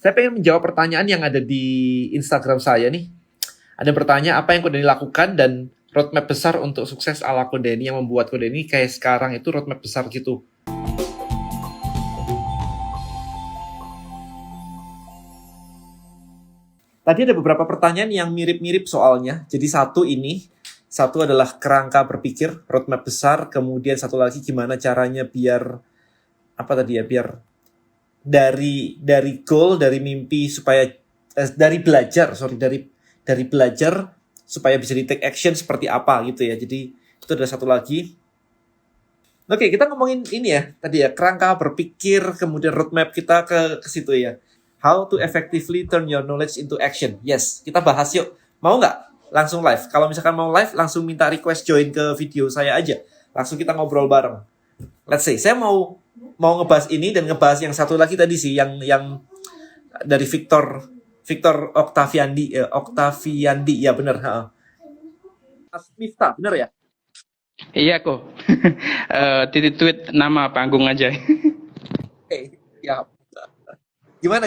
Saya pengen menjawab pertanyaan yang ada di Instagram saya nih. Ada yang bertanya apa yang Kodeni lakukan dan roadmap besar untuk sukses ala Kodeni yang membuat Kodeni kayak sekarang itu roadmap besar gitu. Tadi ada beberapa pertanyaan yang mirip-mirip soalnya. Jadi satu adalah kerangka berpikir, roadmap besar, kemudian satu lagi gimana caranya biar biar dari goal, dari mimpi supaya dari belajar supaya bisa di take action seperti apa gitu ya. Jadi itu ada satu lagi. Oke, kita ngomongin ini ya tadi ya, kerangka berpikir, kemudian roadmap kita ke situ ya. How to effectively turn your knowledge into action. Yes, kita bahas yuk. Mau nggak? Langsung live. Kalau misalkan mau live, langsung minta request join ke video saya aja. Langsung kita ngobrol bareng. Let's say, saya mau ngebahas ini dan ngebahas yang satu lagi tadi sih, yang dari Victor Octaviandi ya benar. Mas Miftah, benar ya? Iya kok. Tweet nama panggung aja. Oke, ya. Gimana?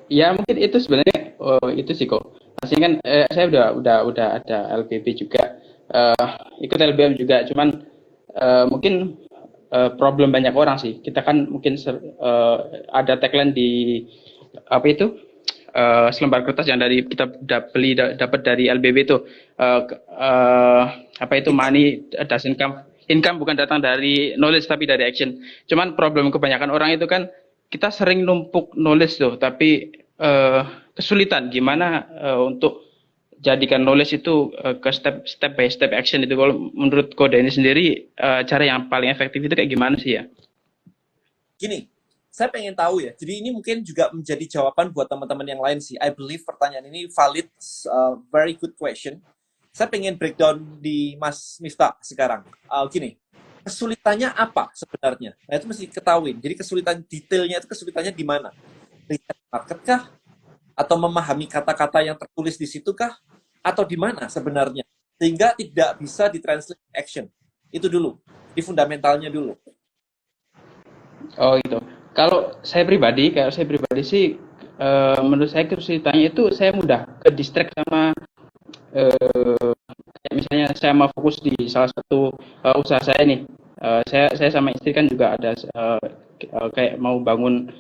Ya mungkin itu sebenarnya itu sih kok. Pasti kan saya udah ada LPB juga. Ikut LBM juga, cuman mungkin problem banyak orang sih. Kita kan mungkin ada tagline di apa itu selembar kertas yang dari kita dapat dari LBB itu apa itu money doesn't come, income bukan datang dari knowledge tapi dari action. Cuman problem kebanyakan orang itu kan kita sering numpuk knowledge tuh, tapi kesulitan gimana untuk jadikan knowledge itu ke step by step action itu. Kalau menurut Kodeni sendiri cara yang paling efektif itu kayak gimana sih ya? Gini, saya pengen tahu ya. Jadi ini mungkin juga menjadi jawaban buat teman-teman yang lain sih. I believe pertanyaan ini valid, very good question. Saya pengen breakdown di Mas Miftah sekarang. Gini, kesulitannya apa sebenarnya? Nah itu mesti ketahuin. Jadi kesulitan detailnya itu kesulitannya di mana? Riset market kah? Atau memahami kata-kata yang tertulis di situ kah? Atau di mana sebenarnya? Sehingga tidak bisa ditranslate action. Itu dulu. Di fundamentalnya dulu. Oh itu. Kalau saya pribadi sih menurut saya kesulitannya itu saya mudah ke distract sama kayak misalnya saya mau fokus di salah satu usaha saya nih. Saya sama istri kan juga ada kayak mau bangun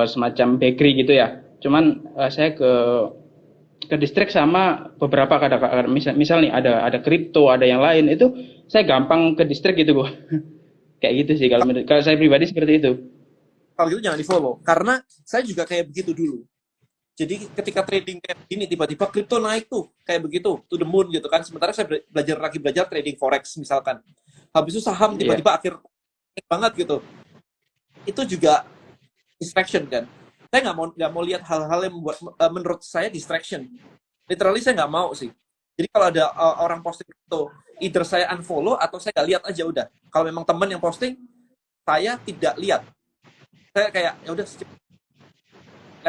semacam bakery gitu ya. Cuman saya ke distract sama beberapa kadang-kadang misal nih ada kripto, ada yang lain, itu saya gampang ke distract gitu kok. Kayak gitu sih kalau saya pribadi seperti itu. Kalau gitu jangan di follow, karena saya juga kayak begitu dulu. Jadi ketika trading kayak gini, tiba-tiba kripto naik tuh kayak begitu, to the moon gitu kan. Sementara saya belajar trading forex misalkan. Habis itu saham tiba-tiba akhir banget gitu. Itu juga distraction kan. Saya nggak mau lihat hal-hal yang membuat menurut saya distraction. Literally saya nggak mau sih. Jadi kalau ada orang posting itu, either saya unfollow atau saya nggak lihat aja udah. Kalau memang teman yang posting, saya tidak lihat. Saya kayak ya udah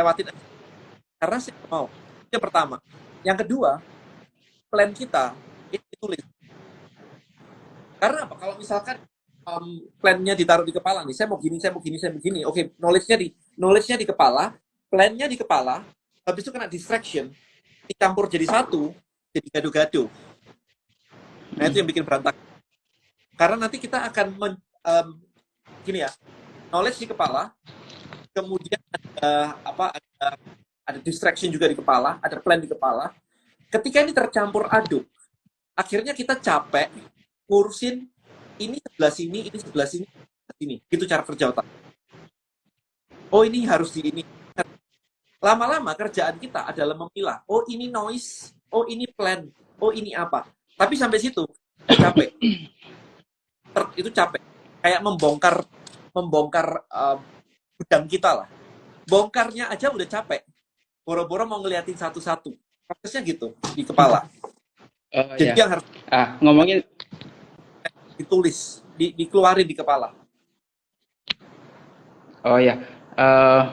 lewatin aja. Karena saya nggak mau. Itu yang pertama. Yang kedua, plan kita itu ditulis. Karena apa? Kalau misalkan plan-nya ditaruh di kepala nih, saya mau begini. Oke, knowledge-nya di kepala, plan-nya di kepala, habis itu kena distraction, dicampur jadi satu, jadi gaduh-gaduh. Nah, itu yang bikin berantakan. Karena nanti kita akan gini ya, knowledge di kepala, kemudian ada distraction juga di kepala, ada plan di kepala. Ketika ini tercampur aduk, akhirnya kita capek ngurusin ini sebelah sini. Gitu cara kerja otak. Oh, ini harus di ini. Lama-lama kerjaan kita adalah memilah. Oh, ini noise. Oh, ini plan. Oh, ini apa. Tapi sampai situ capek. Itu capek. Kayak membongkar gudang kita lah. Bongkarnya aja udah capek. Boro-boro mau ngeliatin satu-satu. Prosesnya gitu di kepala. Jadi yang harus ngomongin ditulis, dikeluarin di kepala. Oh ya,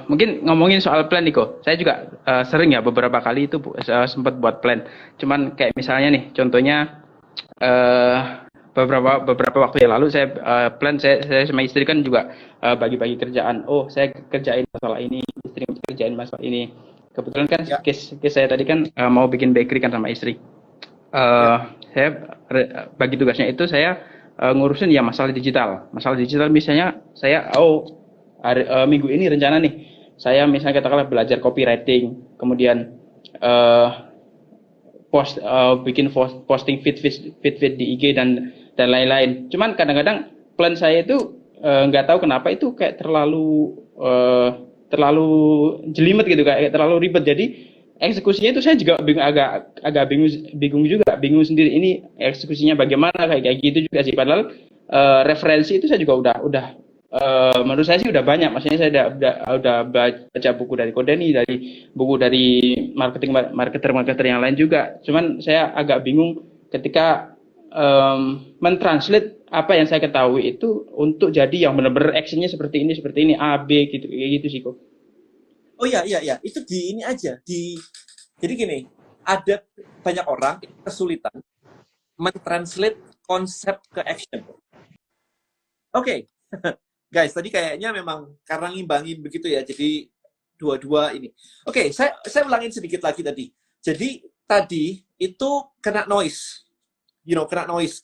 mungkin ngomongin soal plan nih kok. Saya juga sering ya beberapa kali itu sempat buat plan. Cuman kayak misalnya nih, contohnya beberapa waktu yang lalu saya plan saya sama istri kan juga bagi-bagi kerjaan. Oh, saya kerjain masalah ini, istri kerjain masalah ini. Kebetulan kan Ya, case saya tadi kan mau bikin bakery kan sama istri. ya. Saya bagi tugasnya itu saya ngurusin ya masalah digital. Masalah digital misalnya saya minggu ini rencana nih saya misalnya katakanlah belajar copywriting, kemudian eh, bikin posting feed di IG dan lain-lain. Cuman kadang-kadang plan saya itu nggak tahu kenapa itu kayak terlalu jelimet gitu, kayak terlalu ribet. Jadi eksekusinya itu saya juga agak bingung sendiri ini eksekusinya bagaimana, kayak gitu juga sih. Padahal referensi itu saya juga udah menurut saya sih udah banyak. Maksudnya saya udah baca buku dari Kodeni, dari buku dari marketer yang lain juga. Cuman saya agak bingung ketika mentranslate apa yang saya ketahui itu untuk jadi yang benar-benar actionnya seperti ini A B gitu, kayak gitu sih kok. Oh iya, iya, iya. Itu di ini aja. Jadi gini, ada banyak orang yang kesulitan mentranslate konsep ke action. Oke, guys, tadi kayaknya memang karena ngimbangin begitu ya, jadi dua-dua ini. Oke, saya ulangin sedikit lagi tadi. Jadi tadi itu kena noise, kena noise.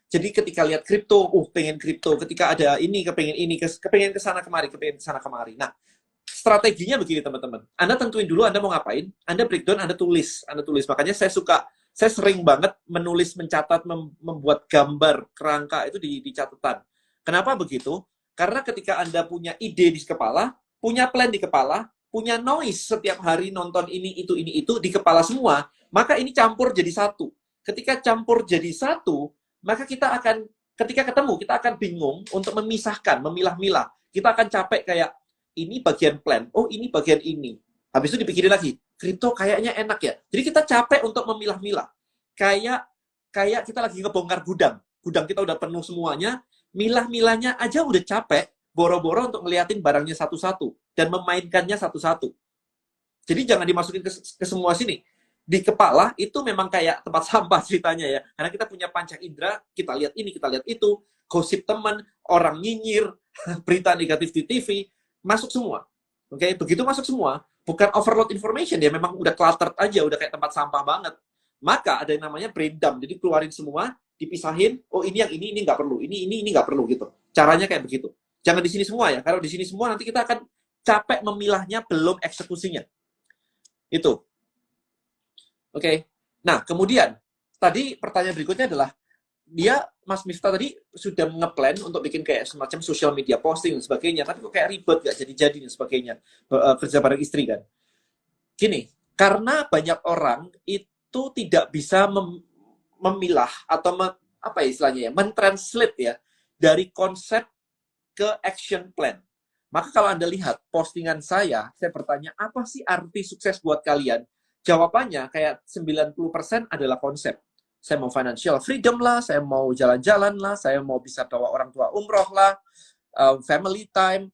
Jadi ketika lihat kripto, pengen kripto. Ketika ada ini, kepengen kesana kemari. Nah, strateginya begini teman-teman. Anda tentuin dulu Anda mau ngapain, Anda breakdown, Anda tulis. Makanya saya sering banget menulis, mencatat, membuat gambar kerangka itu di catatan. Kenapa begitu? Karena ketika Anda punya ide di kepala, punya plan di kepala, punya noise setiap hari nonton ini, itu di kepala semua, maka ini campur jadi satu. Ketika campur jadi satu, maka ketika ketemu, kita akan bingung untuk memisahkan, memilah-milah. Kita akan capek kayak, ini bagian plan, ini bagian ini. Habis itu dipikirin lagi, kripto kayaknya enak ya. Jadi kita capek untuk memilah-milah. Kayak kita lagi ngebongkar gudang. Gudang kita udah penuh semuanya, milah-milahnya aja udah capek, boro-boro untuk ngeliatin barangnya satu-satu dan memainkannya satu-satu. Jadi jangan dimasukin ke semua sini. Di kepala itu memang kayak tempat sampah ceritanya ya. Karena kita punya panca indera, kita lihat ini, kita lihat itu, gosip teman, orang nyinyir, berita negatif di TV, masuk semua. Oke, begitu masuk semua, bukan overload information ya, memang udah cluttered aja, udah kayak tempat sampah banget. Maka ada yang namanya brain dump. Jadi keluarin semua, dipisahin, ini yang ini nggak perlu, ini nggak perlu gitu. Caranya kayak begitu. Jangan di sini semua ya. Kalau di sini semua nanti kita akan capek memilahnya, belum eksekusinya. Itu. Oke. Nah, kemudian tadi pertanyaan berikutnya adalah Mas Miftah tadi sudah ngeplan untuk bikin kayak semacam social media posting dan sebagainya, tapi kok kayak ribet, gak jadi-jadi dan sebagainya, kerja bareng istri kan. Gini, karena banyak orang itu tidak bisa memilah atau apa istilahnya ya, mentranslate ya dari konsep ke action plan. Maka kalau Anda lihat postingan saya bertanya, apa sih arti sukses buat kalian? Jawabannya kayak 90% adalah konsep. Saya mau financial freedom lah, saya mau jalan-jalan lah, saya mau bisa bawa orang tua umroh lah, family time,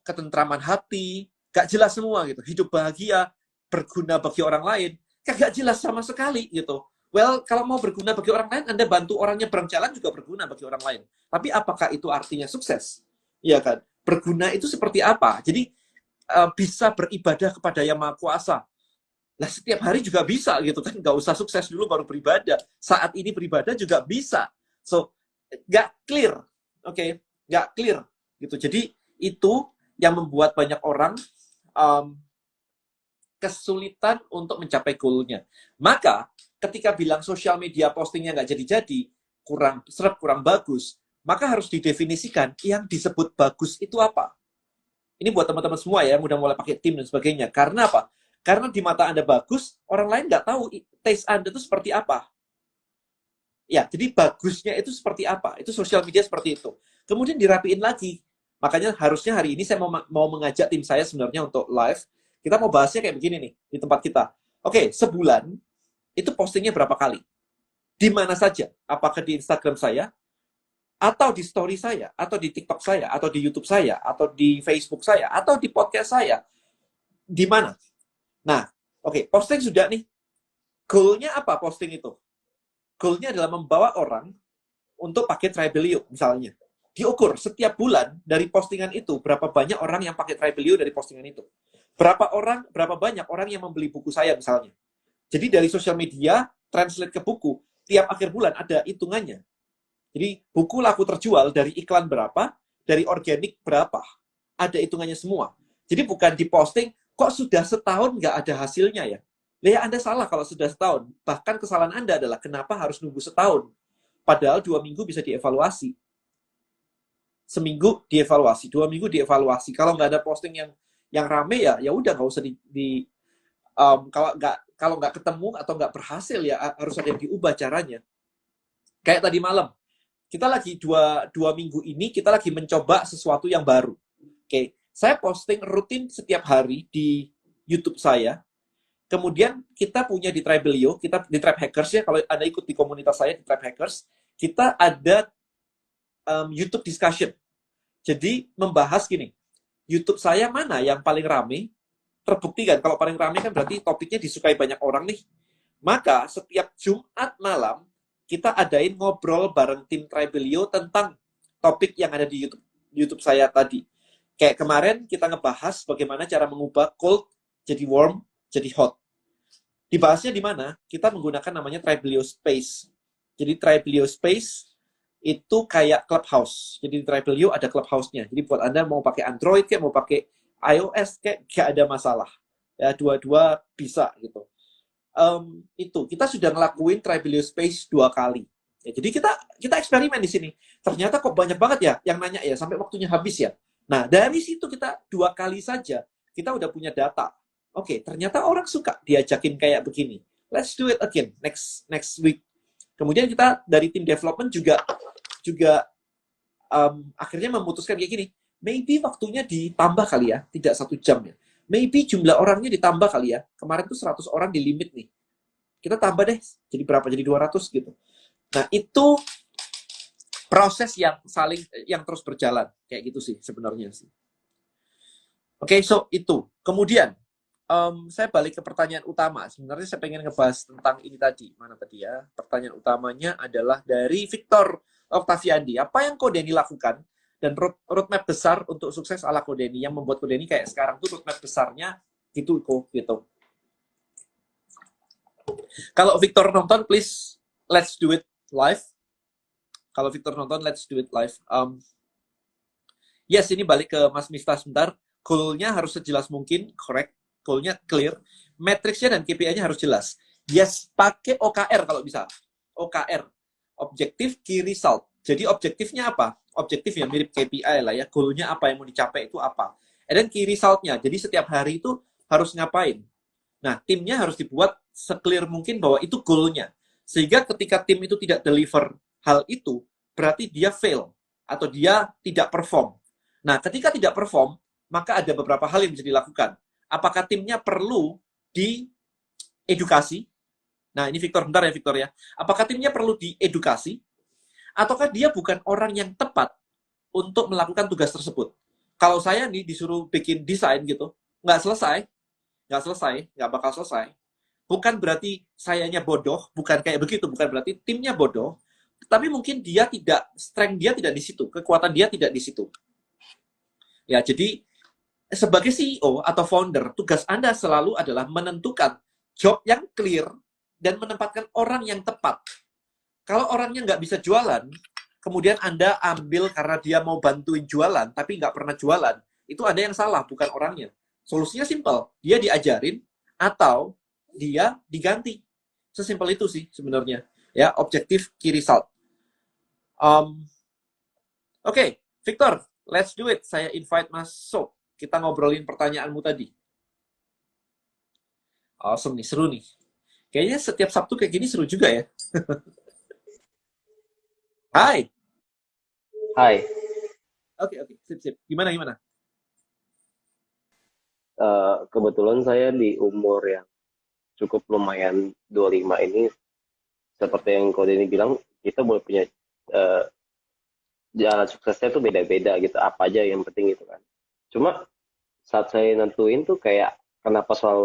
ketentraman hati, gak jelas semua gitu. Hidup bahagia, berguna bagi orang lain, gak jelas sama sekali gitu. Well, kalau mau berguna bagi orang lain, Anda bantu orangnya berjalan juga berguna bagi orang lain. Tapi apakah itu artinya sukses? Iya kan? Berguna itu seperti apa? Jadi bisa beribadah kepada Yang Maha Kuasa. Lah setiap hari juga bisa gitu kan, nggak usah sukses dulu baru beribadah. Saat ini beribadah juga bisa. So, nggak clear, oke? Nggak clear gitu. Jadi itu yang membuat banyak orang kesulitan untuk mencapai goal-nya. Maka ketika bilang sosial media postingnya nggak jadi-jadi, kurang seret, kurang bagus, maka harus didefinisikan yang disebut bagus itu apa. Ini buat teman-teman semua ya, yang udah mulai pakai tim dan sebagainya. Karena apa? Karena di mata Anda bagus, orang lain nggak tahu taste Anda itu seperti apa. Ya, jadi bagusnya itu seperti apa. Itu sosial media seperti itu. Kemudian dirapiin lagi. Makanya harusnya hari ini saya mau mengajak tim saya sebenarnya untuk live. Kita mau bahasnya kayak begini nih, di tempat kita. Oke, sebulan, itu postingnya berapa kali? Di mana saja? Apakah di Instagram saya, atau di story saya, atau di TikTok saya, atau di YouTube saya, atau di Facebook saya, atau di podcast saya. Di mana? Nah, oke, posting sudah nih. Goal-nya apa posting itu? Goal-nya adalah membawa orang untuk pakai Tribelio misalnya. Diukur setiap bulan dari postingan itu berapa banyak orang yang pakai Tribelio dari postingan itu. Berapa banyak orang yang membeli buku saya misalnya. Jadi dari sosial media translate ke buku, tiap akhir bulan ada hitungannya. Jadi buku laku terjual dari iklan berapa, dari organik berapa. Ada hitungannya semua. Jadi bukan diposting, kok sudah setahun nggak ada hasilnya ya? Ya Anda salah kalau sudah setahun. Bahkan kesalahan Anda adalah kenapa harus nunggu setahun. Padahal 2 minggu bisa dievaluasi. Seminggu dievaluasi, 2 minggu dievaluasi. Kalau nggak ada posting yang rame ya udah nggak usah kalau nggak ketemu atau nggak berhasil ya harus ada yang diubah caranya. Kayak tadi malam, kita lagi dua minggu ini kita lagi mencoba sesuatu yang baru. Oke, saya posting rutin setiap hari di YouTube saya. Kemudian kita punya di Tribelio, kita di Tribe Hackers ya, kalau Anda ikut di komunitas saya di Tribe Hackers, kita ada YouTube discussion. Jadi membahas gini, YouTube saya mana yang paling rame, terbukti kan, kalau paling rame kan berarti topiknya disukai banyak orang nih. Maka setiap Jumat malam, kita adain ngobrol bareng tim Tribelio tentang topik yang ada di YouTube saya tadi. Kayak kemarin kita ngebahas bagaimana cara mengubah cold jadi warm, jadi hot. Dibahasnya di mana? Kita menggunakan namanya Tribelio Space. Jadi Tribelio Space itu kayak clubhouse. Jadi di Tribelio ada clubhouse-nya. Jadi buat Anda mau pakai Android kayak mau pakai iOS kayak gak ada masalah. Ya dua-dua bisa gitu. Itu kita sudah ngelakuin Tribelio Space 2 kali. Ya, jadi kita eksperimen di sini. Ternyata kok banyak banget ya yang nanya ya sampai waktunya habis ya. Nah dari situ kita 2 kali saja kita udah punya data. Oke, ternyata orang suka diajakin kayak begini. Let's do it again next week. Kemudian kita dari tim development juga akhirnya memutuskan kayak gini. Maybe waktunya ditambah kali ya, tidak 1 jam ya. Maybe jumlah orangnya ditambah kali ya. Kemarin tuh 100 orang di limit nih. Kita tambah deh, jadi berapa? Jadi 200 gitu. Nah, itu proses yang terus berjalan. Kayak gitu sih sebenarnya sih. Oke, so itu. Kemudian, saya balik ke pertanyaan utama. Sebenarnya saya pengen ngebahas tentang ini tadi. Mana tadi ya? Pertanyaan utamanya adalah dari Victor Octaviandi. Apa yang Kodeni lakukan? Dan roadmap besar untuk sukses ala Kodeni yang membuat Kodeni kayak sekarang tuh roadmap besarnya gitu kok gitu. Kalau Victor nonton, please let's do it live. Kalau Victor nonton, let's do it live. Yes, ini balik ke Mas Miftah sebentar. Goal-nya harus sejelas mungkin, correct. Goal-nya clear. Matrix-nya dan KPI-nya harus jelas. Yes, pakai OKR kalau bisa. OKR. Objektif, key result. Jadi objektifnya apa? Objektif yang mirip KPI lah ya. Goal-nya apa yang mau dicapai itu apa. And then key result-nya. Jadi setiap hari itu harus ngapain. Nah, timnya harus dibuat se-clear mungkin bahwa itu goal-nya. Sehingga ketika tim itu tidak deliver hal itu, berarti dia fail. Atau dia tidak perform. Nah, ketika tidak perform, maka ada beberapa hal yang bisa dilakukan. Apakah timnya perlu diedukasi? Nah, ini Victor, bentar ya Victor ya. Apakah timnya perlu diedukasi? Ataukah dia bukan orang yang tepat untuk melakukan tugas tersebut? Kalau saya nih disuruh bikin desain gitu, nggak bakal selesai. Bukan berarti sayanya bodoh, bukan kayak begitu, bukan berarti timnya bodoh, tapi mungkin strength dia tidak di situ, kekuatan dia tidak di situ. Ya, jadi sebagai CEO atau founder, tugas Anda selalu adalah menentukan job yang clear dan menempatkan orang yang tepat. Kalau orangnya nggak bisa jualan, kemudian Anda ambil karena dia mau bantuin jualan, tapi nggak pernah jualan, itu ada yang salah, bukan orangnya. Solusinya simpel, dia diajarin atau dia diganti. Sesimpel itu sih sebenarnya. Ya, objektif key result. Oke, Victor, let's do it. Saya invite masuk. Kita ngobrolin pertanyaanmu tadi. Awesome nih, seru nih. Kayaknya setiap Sabtu kayak gini seru juga ya. Hai. Hai. Oke, sip. Gimana? Kebetulan saya di umur yang cukup lumayan 25 ini, seperti yang Kodeni bilang, kita boleh punya jalan suksesnya tuh beda-beda gitu, apa aja yang penting gitu kan. Cuma saat saya nentuin tuh kayak kenapa selalu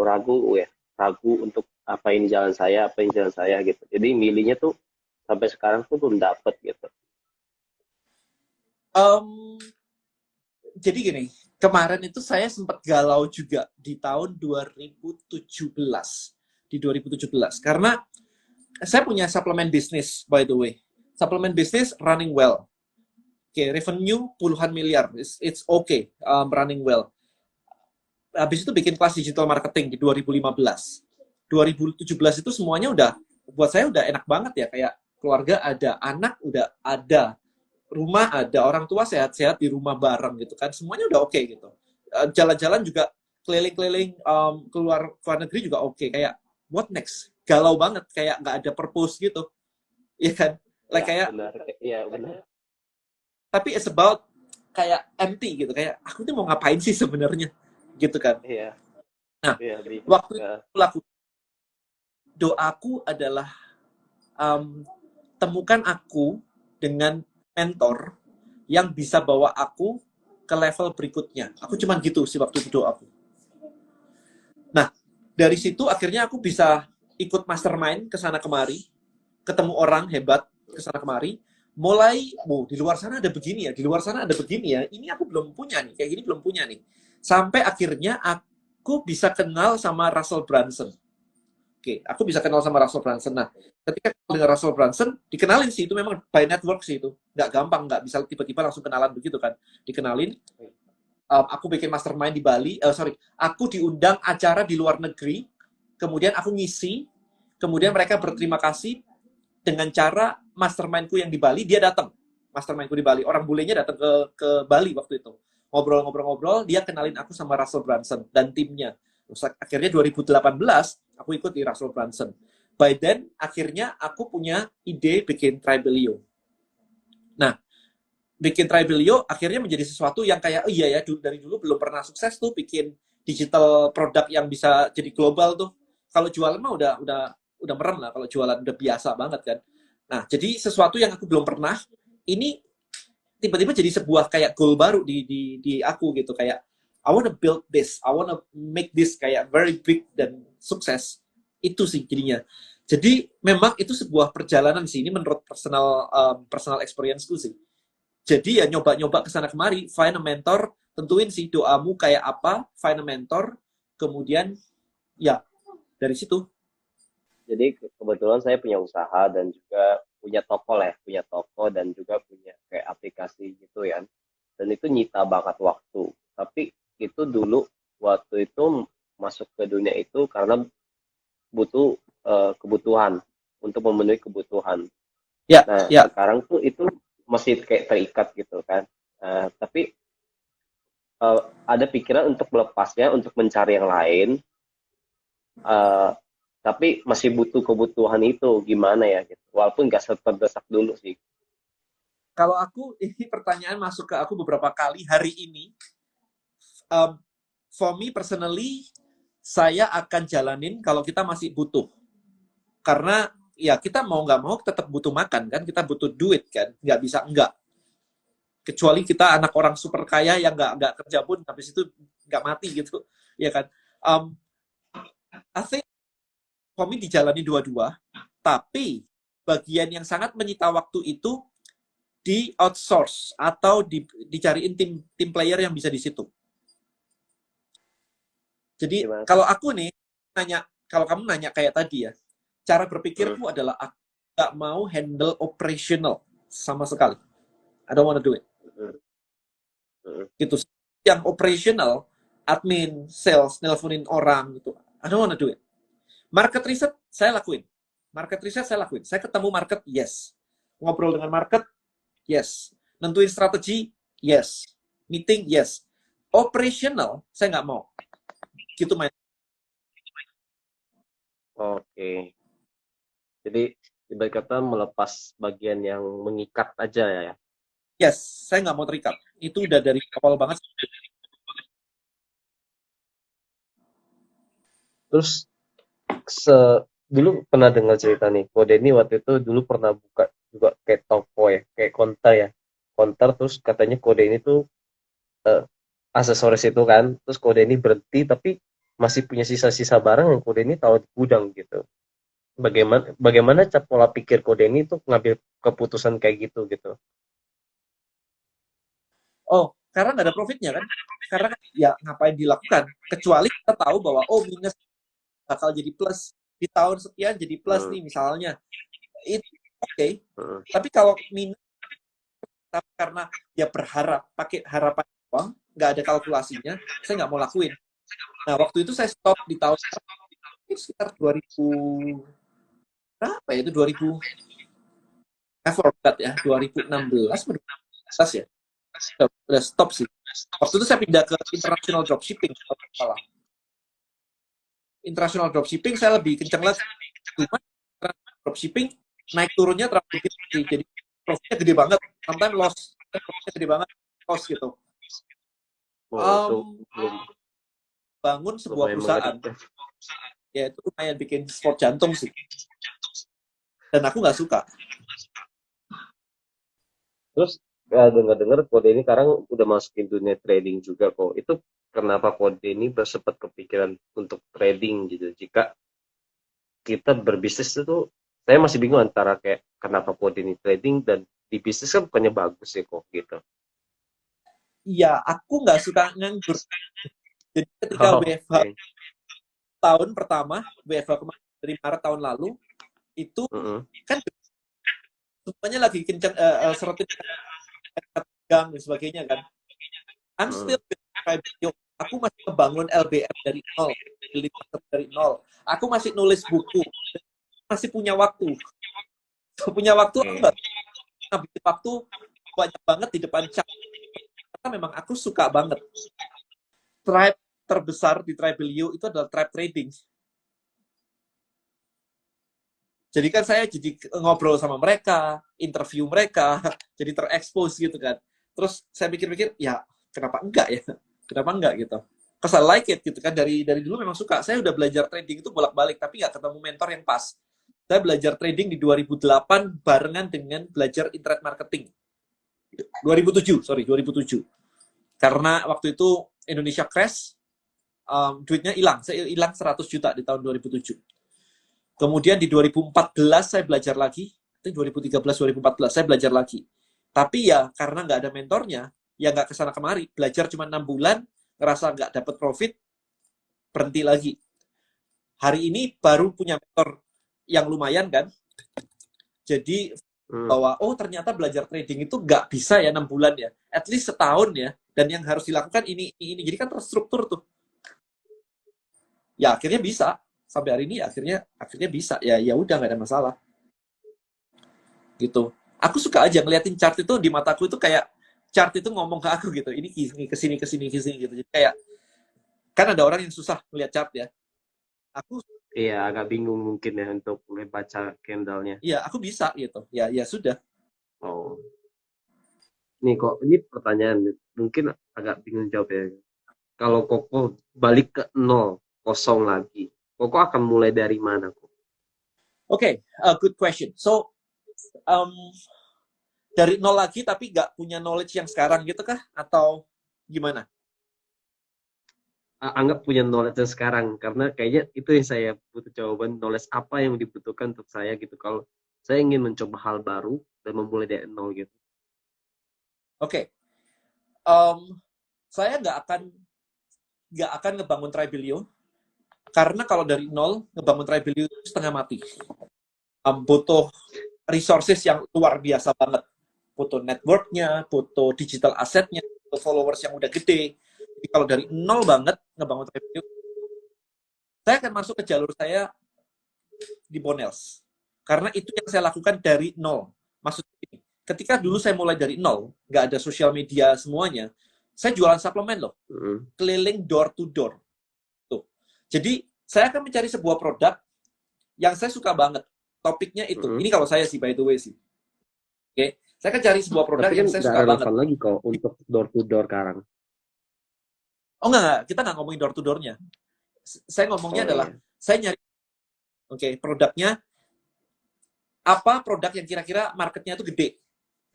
ragu untuk apa ini jalan saya gitu. Jadi milihnya tuh sampai sekarang tuh belum dapet gitu. Em, jadi gini, kemarin itu saya sempat galau juga di tahun 2017. Di 2017. Karena saya punya suplemen bisnis, by the way. Suplemen bisnis running well. Oke, revenue puluhan miliar. It's okay, running well. Habis itu bikin kelas digital marketing di 2015. 2017 itu semuanya udah, buat saya udah enak banget ya. Kayak keluarga ada, anak udah ada, rumah ada, orang tua sehat-sehat di rumah bareng gitu kan. Semuanya udah oke gitu. Jalan-jalan juga, keliling-keliling keluar negeri juga oke. Kayak, what next? Galau banget, kayak nggak ada purpose gitu. Iya kan? Like kayak, benar. Iya, benar. tapi it's about kayak empty gitu. Kayak, aku tuh mau ngapain sih sebenarnya? Gitu kan. Iya, Nah, iya, Bi. waktu Nah, itu doaku adalah temukan aku dengan mentor yang bisa bawa aku ke level berikutnya. Aku cuman gitu sih waktu itu doaku. Nah, dari situ akhirnya aku bisa ikut mastermind ke sana kemari, ketemu orang hebat ke sana kemari, mulai, di luar sana ada begini ya, di luar sana ada begini ya, ini aku belum punya nih, kayak gini belum punya nih. Sampai akhirnya aku bisa kenal sama Russell Brunson. Oke, aku bisa kenal sama Russell Brunson. Nah, ketika dengan Russell Brunson, dikenalin sih, itu memang by network sih itu. Nggak gampang, nggak bisa tiba-tiba langsung kenalan begitu kan. Dikenalin, aku bikin mastermind di Bali, aku diundang acara di luar negeri, kemudian aku ngisi, kemudian mereka berterima kasih dengan cara mastermindku yang di Bali, dia datang. Mastermindku di Bali, orang bulenya datang ke Bali waktu itu. Ngobrol-ngobrol-ngobrol, dia kenalin aku sama Russell Brunson dan timnya. Terus akhirnya 2018, aku ikut di Russell Brunson. By then, akhirnya aku punya ide bikin Tribelio. Nah, bikin Tribelio akhirnya menjadi sesuatu yang kayak, oh iya ya, dari dulu belum pernah sukses tuh bikin digital produk yang bisa jadi global tuh. Kalau jualan mah udah merem lah, kalau jualan udah biasa banget kan. Nah, jadi sesuatu yang aku belum pernah, ini tiba-tiba jadi sebuah kayak goal baru di aku gitu, kayak I wanna build this, I wanna make this kayak very big dan sukses. Itu sih jadinya. Jadi memang itu sebuah perjalanan sih, ini menurut personal experience-ku sih. Jadi ya nyoba-nyoba kesana kemari, find a mentor, tentuin sih doamu kayak apa, find a mentor, kemudian ya dari situ. jadi kebetulan saya punya usaha dan juga punya toko lah ya, punya toko dan juga punya kayak aplikasi gitu ya. Dan itu nyita banget waktu. Tapi itu dulu waktu itu masuk ke dunia itu karena butuh kebutuhan untuk memenuhi kebutuhan. Ya, Nah, ya. sekarang tuh itu masih kayak terikat gitu kan. Tapi ada pikiran untuk melepasnya, untuk mencari yang lain. eh, tapi masih butuh kebutuhan itu gimana ya gitu. Walaupun nggak terdesak dulu sih. Kalau aku, ini pertanyaan masuk ke aku beberapa kali hari ini. For me personally, saya akan jalanin kalau kita masih butuh. Karena ya kita mau nggak mau tetap butuh makan kan, kita butuh duit kan, nggak bisa enggak. Kecuali kita anak orang super kaya yang nggak kerja pun habis itu nggak mati gitu, ya kan. I think for me dijalani dua-dua, tapi bagian yang sangat menyita waktu itu di outsource atau dicariin tim player yang bisa di situ. Jadi Gimana? kalau aku nih kalau kamu nanya kayak tadi ya, cara berpikirku adalah aku nggak mau handle operational sama sekali. I don't wanna do it. Gitu. Yang operational, admin, sales, nelponin orang gitu. I don't wanna do it. Market research saya lakuin. Saya ketemu market, yes. Ngobrol dengan market, yes. Nentuin strategi, yes. Meeting, yes. Operational, saya nggak mau. Gitu main. Oke. Jadi ibarat kata melepas bagian yang mengikat aja ya. Yes, saya nggak mau terikat. Itu udah dari awal banget. Terus dulu pernah dengar cerita nih, Kode ini waktu itu dulu pernah buka juga kayak toko ya, kayak konter ya. Konter terus katanya Kode ini tuh aksesoris itu kan, terus Kode ini berhenti tapi masih punya sisa-sisa barang yang Kode ini taruh di gudang gitu. Bagaimana pola pikir Kode ini tuh ngambil keputusan kayak gitu gitu. Oh, karena nggak ada profitnya kan? Karena kan, ya ngapain dilakukan? Kecuali kita tahu bahwa oh minus bakal jadi plus di tahun sekian jadi plus Hmm, nih misalnya. Itu oke. hmm. Tapi kalau minus tapi karena dia berharap pakai harapan uang, nggak ada kalkulasinya, saya nggak mau lakuin. Nah, waktu itu saya stop di tahun sekitar 2000 berapa ya itu 2000 I forgot ya 2016 atau 2016 ya udah stop sih. Waktu itu saya pindah ke international dropshipping kalau nggak salah. International dropshipping saya lebih kencang lagi. Cuma dropshipping naik turunnya terlalu gede, jadi profitnya gede banget. Sometimes loss, profitnya gede banget, loss gitu. Oh, itu belum Bangun sebuah lumayan perusahaan, mengerikan. ya itu lumayan bikin sport jantung sih. Dan aku nggak suka. Terus dengar-dengar Kode ini sekarang udah masukin dunia trading juga kok. Itu kenapa Kode ini sempat kepikiran untuk trading gitu? Jika kita berbisnis itu, saya masih bingung antara kayak kenapa Kode ini trading dan di bisnis kan bukannya bagus ya kok gitu. Ya, aku nggak suka nganggur. Jadi ketika Oh, WFH oke. tahun pertama, WFH kemarin dari Maret tahun lalu, itu Mm-mm. kan semuanya lagi kencang serotin tegang dan sebagainya kan. I'm Mm. still aku masih membangun LBM dari nol, dari nol. Aku masih nulis buku, masih punya waktu. Punya waktu aku nggak Oke. ngabisin waktu banyak banget di depan chat. Karena memang aku suka banget. Tribe terbesar di Tribelio itu adalah tribe trading. Jadi kan saya jadi ngobrol sama mereka, interview mereka, jadi terekspos gitu kan. Terus saya pikir-pikir, ya kenapa enggak ya? Kenapa enggak gitu? Because I like it gitu kan. Dari dulu memang suka. Saya udah belajar trading itu bolak-balik, tapi nggak ketemu mentor yang pas. Saya belajar trading di 2008 barengan dengan belajar internet marketing. 2007, sorry, 2007. Karena waktu itu Indonesia crash, duitnya hilang. Saya hilang 100 juta di tahun 2007. Kemudian di 2014 saya belajar lagi, itu 2013 2014 saya belajar lagi. Tapi ya karena nggak ada mentornya, ya nggak kesana kemari. Belajar cuma 6 bulan, ngerasa nggak dapet profit, berhenti lagi. Hari ini baru punya mentor yang lumayan kan. Jadi Mm. bahwa oh ternyata belajar trading itu nggak bisa ya 6 bulan ya, at least setahun ya. Dan yang harus dilakukan ini. Jadi kan terstruktur tuh. Ya akhirnya bisa sampai hari ini akhirnya bisa ya ya udah nggak ada masalah gitu. Aku suka aja ngeliatin chart itu di mataku itu kayak chart itu ngomong ke aku gitu. Ini kesini kesini kesini gitu. Jadi kayak kan ada orang yang susah melihat chart ya. Aku Iya, agak bingung mungkin ya untuk membaca candle-nya. ya aku bisa gitu. Ya ya sudah. Oh, nih kok ini pertanyaan mungkin agak bingung jawab ya. Kalau Koko balik ke nol kosong lagi, Koko akan mulai dari mana kok? Oke, good question. So um, dari nol lagi tapi nggak punya knowledge yang sekarang gitu kah? Atau gimana? Anggap punya knowledge yang sekarang karena kayaknya itu yang saya butuh jawaban knowledge apa yang dibutuhkan untuk saya gitu kalau saya ingin mencoba hal baru dan memulai dari nol gitu. Oke, um, saya nggak akan ngebangun Tribelio karena kalau dari nol ngebangun Tribelio itu setengah mati. Butuh resources yang luar biasa banget. Butuh networknya, butuh digital asetnya, butuh followers yang udah gede. Jadi kalau dari nol banget ngebangun Tribelio, saya akan masuk ke jalur saya di Bonels. Karena itu yang saya lakukan dari nol. Maksudnya ini, ketika dulu saya mulai dari nol, nggak ada sosial media semuanya, saya jualan suplemen loh, Hmm. keliling door to door. Tuh. Jadi saya akan mencari sebuah produk yang saya suka banget. Topiknya itu. Hmm. Ini kalau saya sih, by the way sih. Oke, saya akan cari sebuah produk Tapi kan yang saya nggak suka banget. relevan lagi kok untuk door to door sekarang. Oh enggak, kita nggak ngomongin door to door-nya. Saya ngomongnya Oh adalah, iya. saya nyari, oke, produknya, apa produk yang kira-kira marketnya itu gede.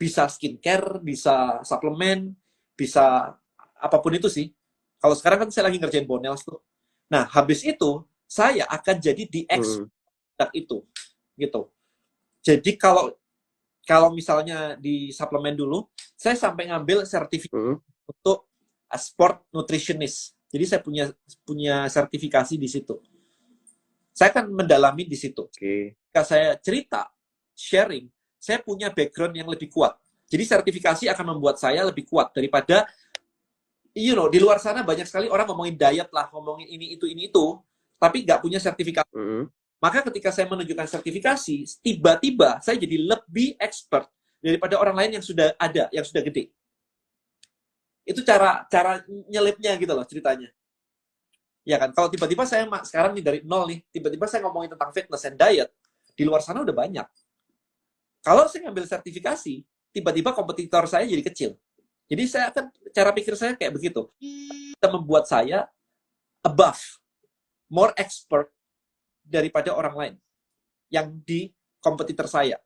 Bisa skincare, bisa suplemen, bisa apapun itu sih. Kalau sekarang kan saya lagi ngerjain Bonels tuh. Nah, habis itu, saya akan jadi di Hmm. produk itu. Gitu. Jadi kalau kalau misalnya di suplemen dulu, saya sampai ngambil sertifikat untuk sport nutritionist. Jadi saya punya sertifikasi di situ. Saya akan mendalami di situ. Oke. Ketika saya cerita, sharing, saya punya background yang lebih kuat. Jadi sertifikasi akan membuat saya lebih kuat daripada, di luar sana banyak sekali orang ngomongin diet lah, ngomongin ini, itu, tapi nggak punya sertifikasi. Maka ketika saya menunjukkan sertifikasi, tiba-tiba saya jadi lebih expert daripada orang lain yang sudah ada, yang sudah gede. Itu cara nyelipnya gitu loh ceritanya. Ya kan, kalau tiba-tiba saya sekarang nih dari nol nih, tiba-tiba saya ngomongin tentang fitness and diet, di luar sana udah banyak. Kalau saya ngambil sertifikasi, tiba-tiba kompetitor saya jadi kecil. Jadi cara pikir saya kayak begitu. Kita membuat saya above, more expert daripada orang lain yang di kompetitor saya.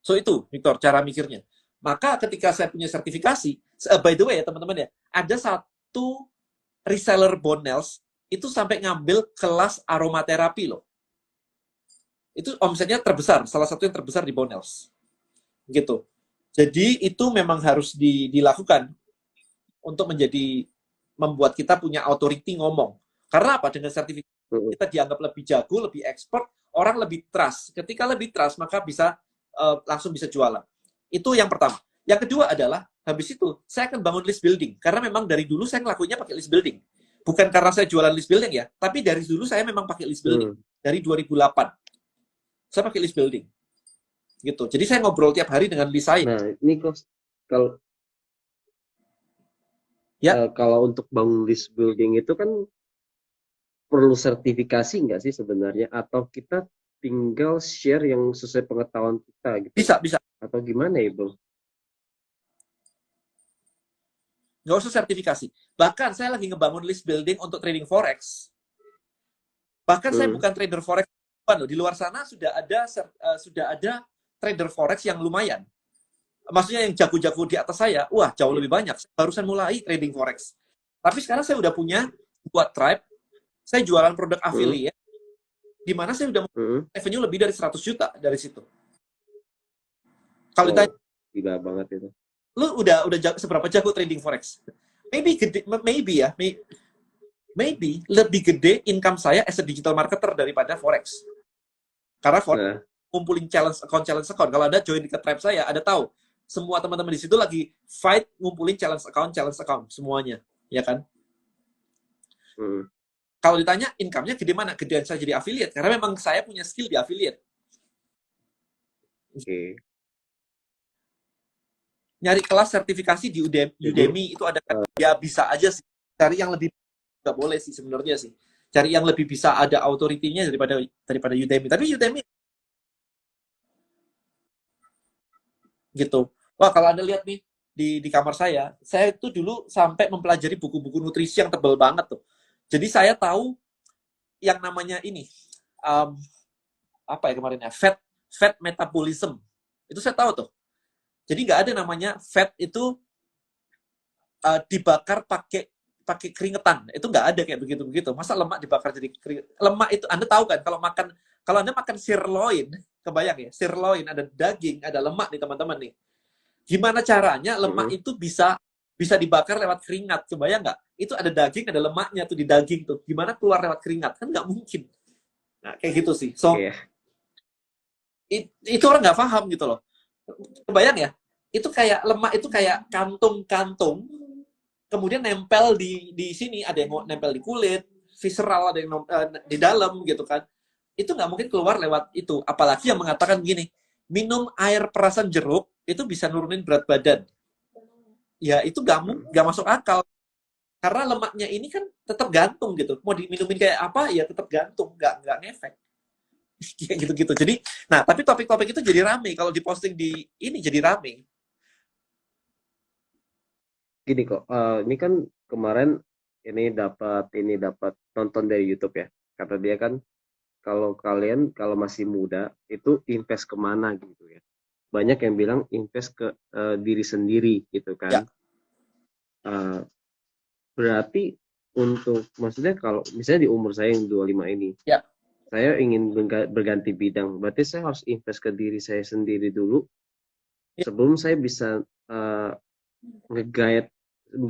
So itu, Victor, cara mikirnya. Maka ketika saya punya sertifikasi, by the way ya teman-teman ya, ada satu reseller Bonels itu sampai ngambil kelas aromaterapi loh. Itu omsetnya terbesar, salah satu yang terbesar di Bonels. Gitu. Jadi itu memang harus dilakukan untuk membuat kita punya authority ngomong. Karena apa? Dengan sertifikasi kita dianggap lebih jago, lebih expert, orang lebih trust. Ketika lebih trust, maka langsung bisa jualan. Itu yang pertama. Yang kedua adalah, habis itu, saya akan bangun list building. Karena memang dari dulu saya ngelakuinnya pakai list building. Bukan karena saya jualan list building ya, tapi dari dulu saya memang pakai list building. Dari 2008. Saya pakai list building. Gitu. Jadi saya ngobrol tiap hari dengan list saya. Nah, ini kok kalau untuk bangun list building itu kan perlu sertifikasi nggak sih sebenarnya? Atau kita tinggal share yang sesuai pengetahuan kita gitu? Bisa. Atau gimana ya, Bro? Nggak usah sertifikasi. Bahkan saya lagi ngebangun list building untuk trading forex. Bahkan saya bukan trader forex loh. Di luar sana sudah ada trader forex yang lumayan. Maksudnya yang jago-jago di atas saya, wah jauh lebih banyak. Saya barusan mulai trading forex. Tapi sekarang saya udah punya buat tribe, saya jualan produk affiliate, di mana saya udah revenue lebih dari 100 juta dari situ. Kalau ditanya, gila banget itu. lu udah seberapa jago trading forex? Maybe lebih gede income saya as a digital marketer daripada forex. Karena forex kumpulin challenge account. Kalau Anda join ke tribe saya, Ada tahu semua teman-teman di situ lagi fight ngumpulin challenge account semuanya, ya kan? Kalau ditanya income-nya gede mana? Gedean saya jadi affiliate karena memang saya punya skill di affiliate. Oke. Nyari kelas sertifikasi di Udemy itu ada, ya bisa aja sih. Cari yang lebih, nggak boleh sih sebenarnya sih. Cari yang lebih bisa ada authority-nya daripada Udemy. Tapi Udemy gitu. Wah, kalau Anda lihat nih di kamar saya itu dulu sampai mempelajari buku-buku nutrisi yang tebal banget tuh. Jadi saya tahu yang namanya ini apa ya kemarin ya, fat metabolism. Itu saya tahu tuh. Jadi nggak ada namanya fat itu dibakar pakai keringetan. Itu nggak ada kayak begitu. Masa lemak dibakar jadi keringet? Lemak itu Anda tahu kan kalau Anda makan sirloin, kebayang ya, sirloin ada daging, ada lemak nih teman-teman nih. Gimana caranya lemak itu bisa dibakar lewat keringat? Kebayang nggak? Itu ada daging, ada lemaknya tuh di daging tuh. Gimana keluar lewat keringat? Kan nggak mungkin. Nah, kayak gitu sih. So, itu orang nggak paham gitu loh. Kebayang ya? Itu kayak lemak itu kayak kantung-kantung, kemudian nempel di sini, ada yang nempel di kulit, visceral, ada yang di dalam gitu kan. Itu nggak mungkin keluar lewat itu. Apalagi yang mengatakan gini, minum air perasan jeruk itu bisa nurunin berat badan. Ya itu nggak masuk akal. Karena lemaknya ini kan tetap gantung gitu. Mau diminumin kayak apa, ya tetap gantung, nggak ngefek. Kayak gitu-gitu. Jadi, nah tapi topik-topik itu jadi rame. Kalau diposting di ini jadi rame. Gini kok, ini kan kemarin ini dapat nonton dari YouTube ya. Kata dia kan kalau kalian kalau masih muda itu invest kemana gitu ya. Banyak yang bilang invest ke diri sendiri gitu kan. Ya. Berarti maksudnya kalau misalnya di umur saya yang 25 ini, ya. saya ingin berganti bidang. Berarti saya harus invest ke diri saya sendiri dulu Ya, sebelum saya bisa nge-guide,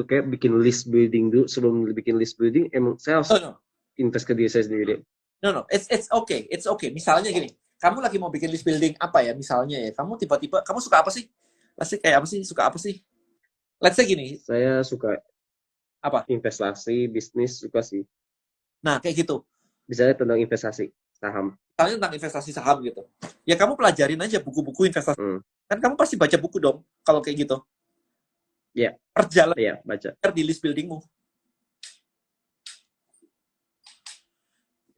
kayak bikin list building dulu. Sebelum bikin list building, emang saya harus no, no, invest ke diri saya sendiri. no, no, it's okay. Misalnya gini, kamu lagi mau bikin list building apa ya? Misalnya ya, kamu tiba-tiba, kamu suka apa sih? Pasti kayak apa sih? Suka apa sih? Let's say gini, Saya suka apa? investasi, bisnis, suka sih. Nah, kayak gitu. Misalnya tentang investasi, saham. Misalnya tentang investasi saham gitu. Ya kamu pelajarin aja buku-buku investasi. Hmm. Kan kamu pasti baca buku dong, kalau kayak gitu. Ya, Perjalanan ya, baca. di list buildingmu.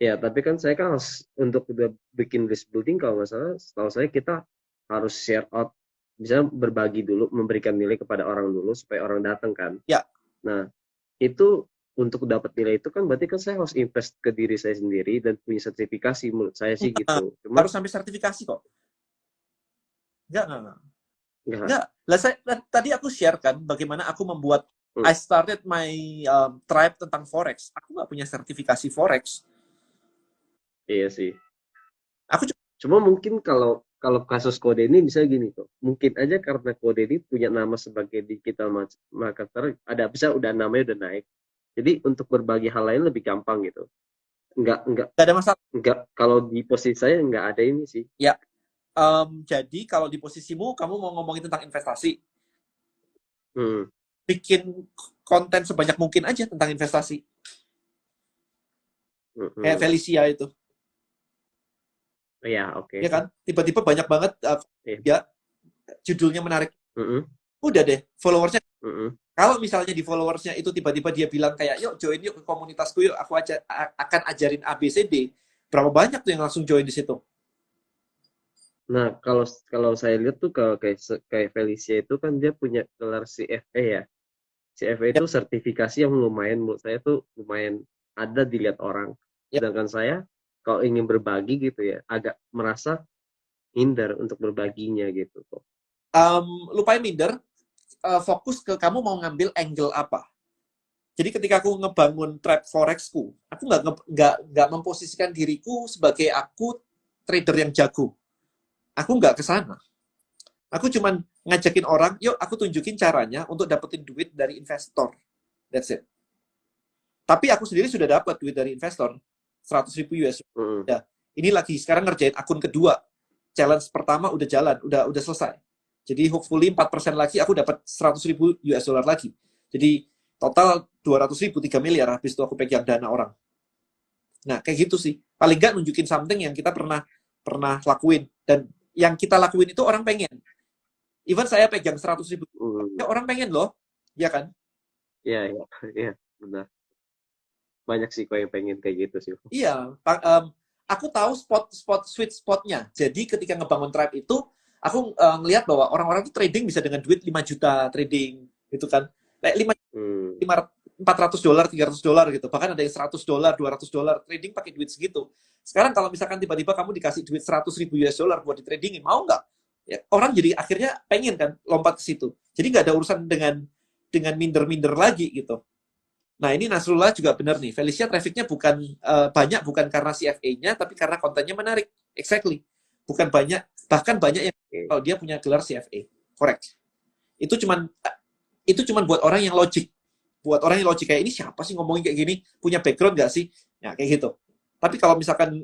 Ya, tapi kan saya kan harus untuk udah bikin list building, kalau nggak salah, setahu saya kita harus share out, bisa berbagi dulu, memberikan nilai kepada orang dulu supaya orang datang kan. Ya. Nah, itu untuk dapat nilai itu kan berarti kan saya harus invest ke diri saya sendiri dan punya sertifikasi, menurut saya sih gitu. Cuma Harus sampai sertifikasi kok. Enggak. nggak. Enggak. Lah tadi aku share kan bagaimana aku membuat Hmm. I started my tribe tentang forex. Aku nggak punya sertifikasi forex. Iya sih. Aku Cuma mungkin kalau kasus kode ini bisa gini kok. Mungkin aja karena kode ini punya nama sebagai digital marketer, ada bisa udah namanya udah naik. Jadi untuk berbagi hal lain lebih gampang gitu. Enggak nggak ada masalah. kalau di posisi saya enggak ada ini sih. Ya. Jadi kalau di posisimu kamu mau ngomongin tentang investasi, Hmm. bikin konten sebanyak mungkin aja tentang investasi. Kayak Felicia itu. Ya, oke. Ya kan? Tiba-tiba banyak banget ya judulnya menarik. Udah deh, followersnya. Kalau misalnya di followersnya itu tiba-tiba dia bilang kayak, yuk join yuk ke komunitasku yuk, aku akan ajarin ABCD. Berapa banyak tuh yang langsung join di situ? Nah, kalau saya lihat tuh kayak Felicia itu kan dia punya gelar CFA ya. CFA Ya, itu sertifikasi yang lumayan, menurut saya tuh lumayan ada dilihat orang. ya. Sedangkan saya kalau ingin berbagi gitu ya, agak merasa hinder untuk berbaginya gitu kok. Lupain minder, fokus ke kamu mau ngambil angle apa. Jadi ketika aku ngebangun trap forexku, aku nggak memposisikan diriku sebagai aku trader yang jago. Aku nggak ke sana. Aku cuman ngajakin orang, yuk aku tunjukin caranya untuk dapetin duit dari investor. That's it. Tapi aku sendiri sudah dapat duit dari investor, 100.000 US. Ya, ini lagi sekarang ngerjain akun kedua. Challenge pertama udah jalan, udah selesai. Jadi hopefully 4% lagi aku dapat 100.000 US dollar lagi. Jadi total 200.000, 3 miliar habis itu aku pegang dana orang. Nah, kayak gitu sih. Paling nggak nunjukin something yang kita pernah lakuin. Dan yang kita lakuin itu orang pengen. Even saya pegang 100.000, ya orang pengen loh. Ya kan? Iya, benar. Banyak sih kok yang pengen kayak gitu sih. Iya. Aku tahu sweet spotnya. Jadi ketika ngebangun tribe itu, aku ngelihat bahwa orang-orang itu trading bisa dengan duit 5 juta trading. Gitu kan. Kayak 400 dolar, 300 dolar gitu. Bahkan ada yang 100 dolar, 200 dolar trading pakai duit segitu. Sekarang kalau misalkan tiba-tiba kamu dikasih duit 100.000 US dollar buat di tradingin, mau nggak? Ya, orang jadi akhirnya pengen kan lompat ke situ. Jadi nggak ada urusan dengan minder-minder lagi gitu. Nah ini Nasrullah juga benar nih. Felicia trafficnya bukan banyak bukan karena CFA-nya, tapi karena kontennya menarik. Exactly. Bukan banyak, bahkan banyak yang kalau dia punya gelar CFA. Correct. Itu cuman buat orang yang logik. Buat orang yang logik kayak ini siapa sih ngomongin kayak gini? Punya background nggak sih? Ya kayak gitu. Tapi kalau misalkan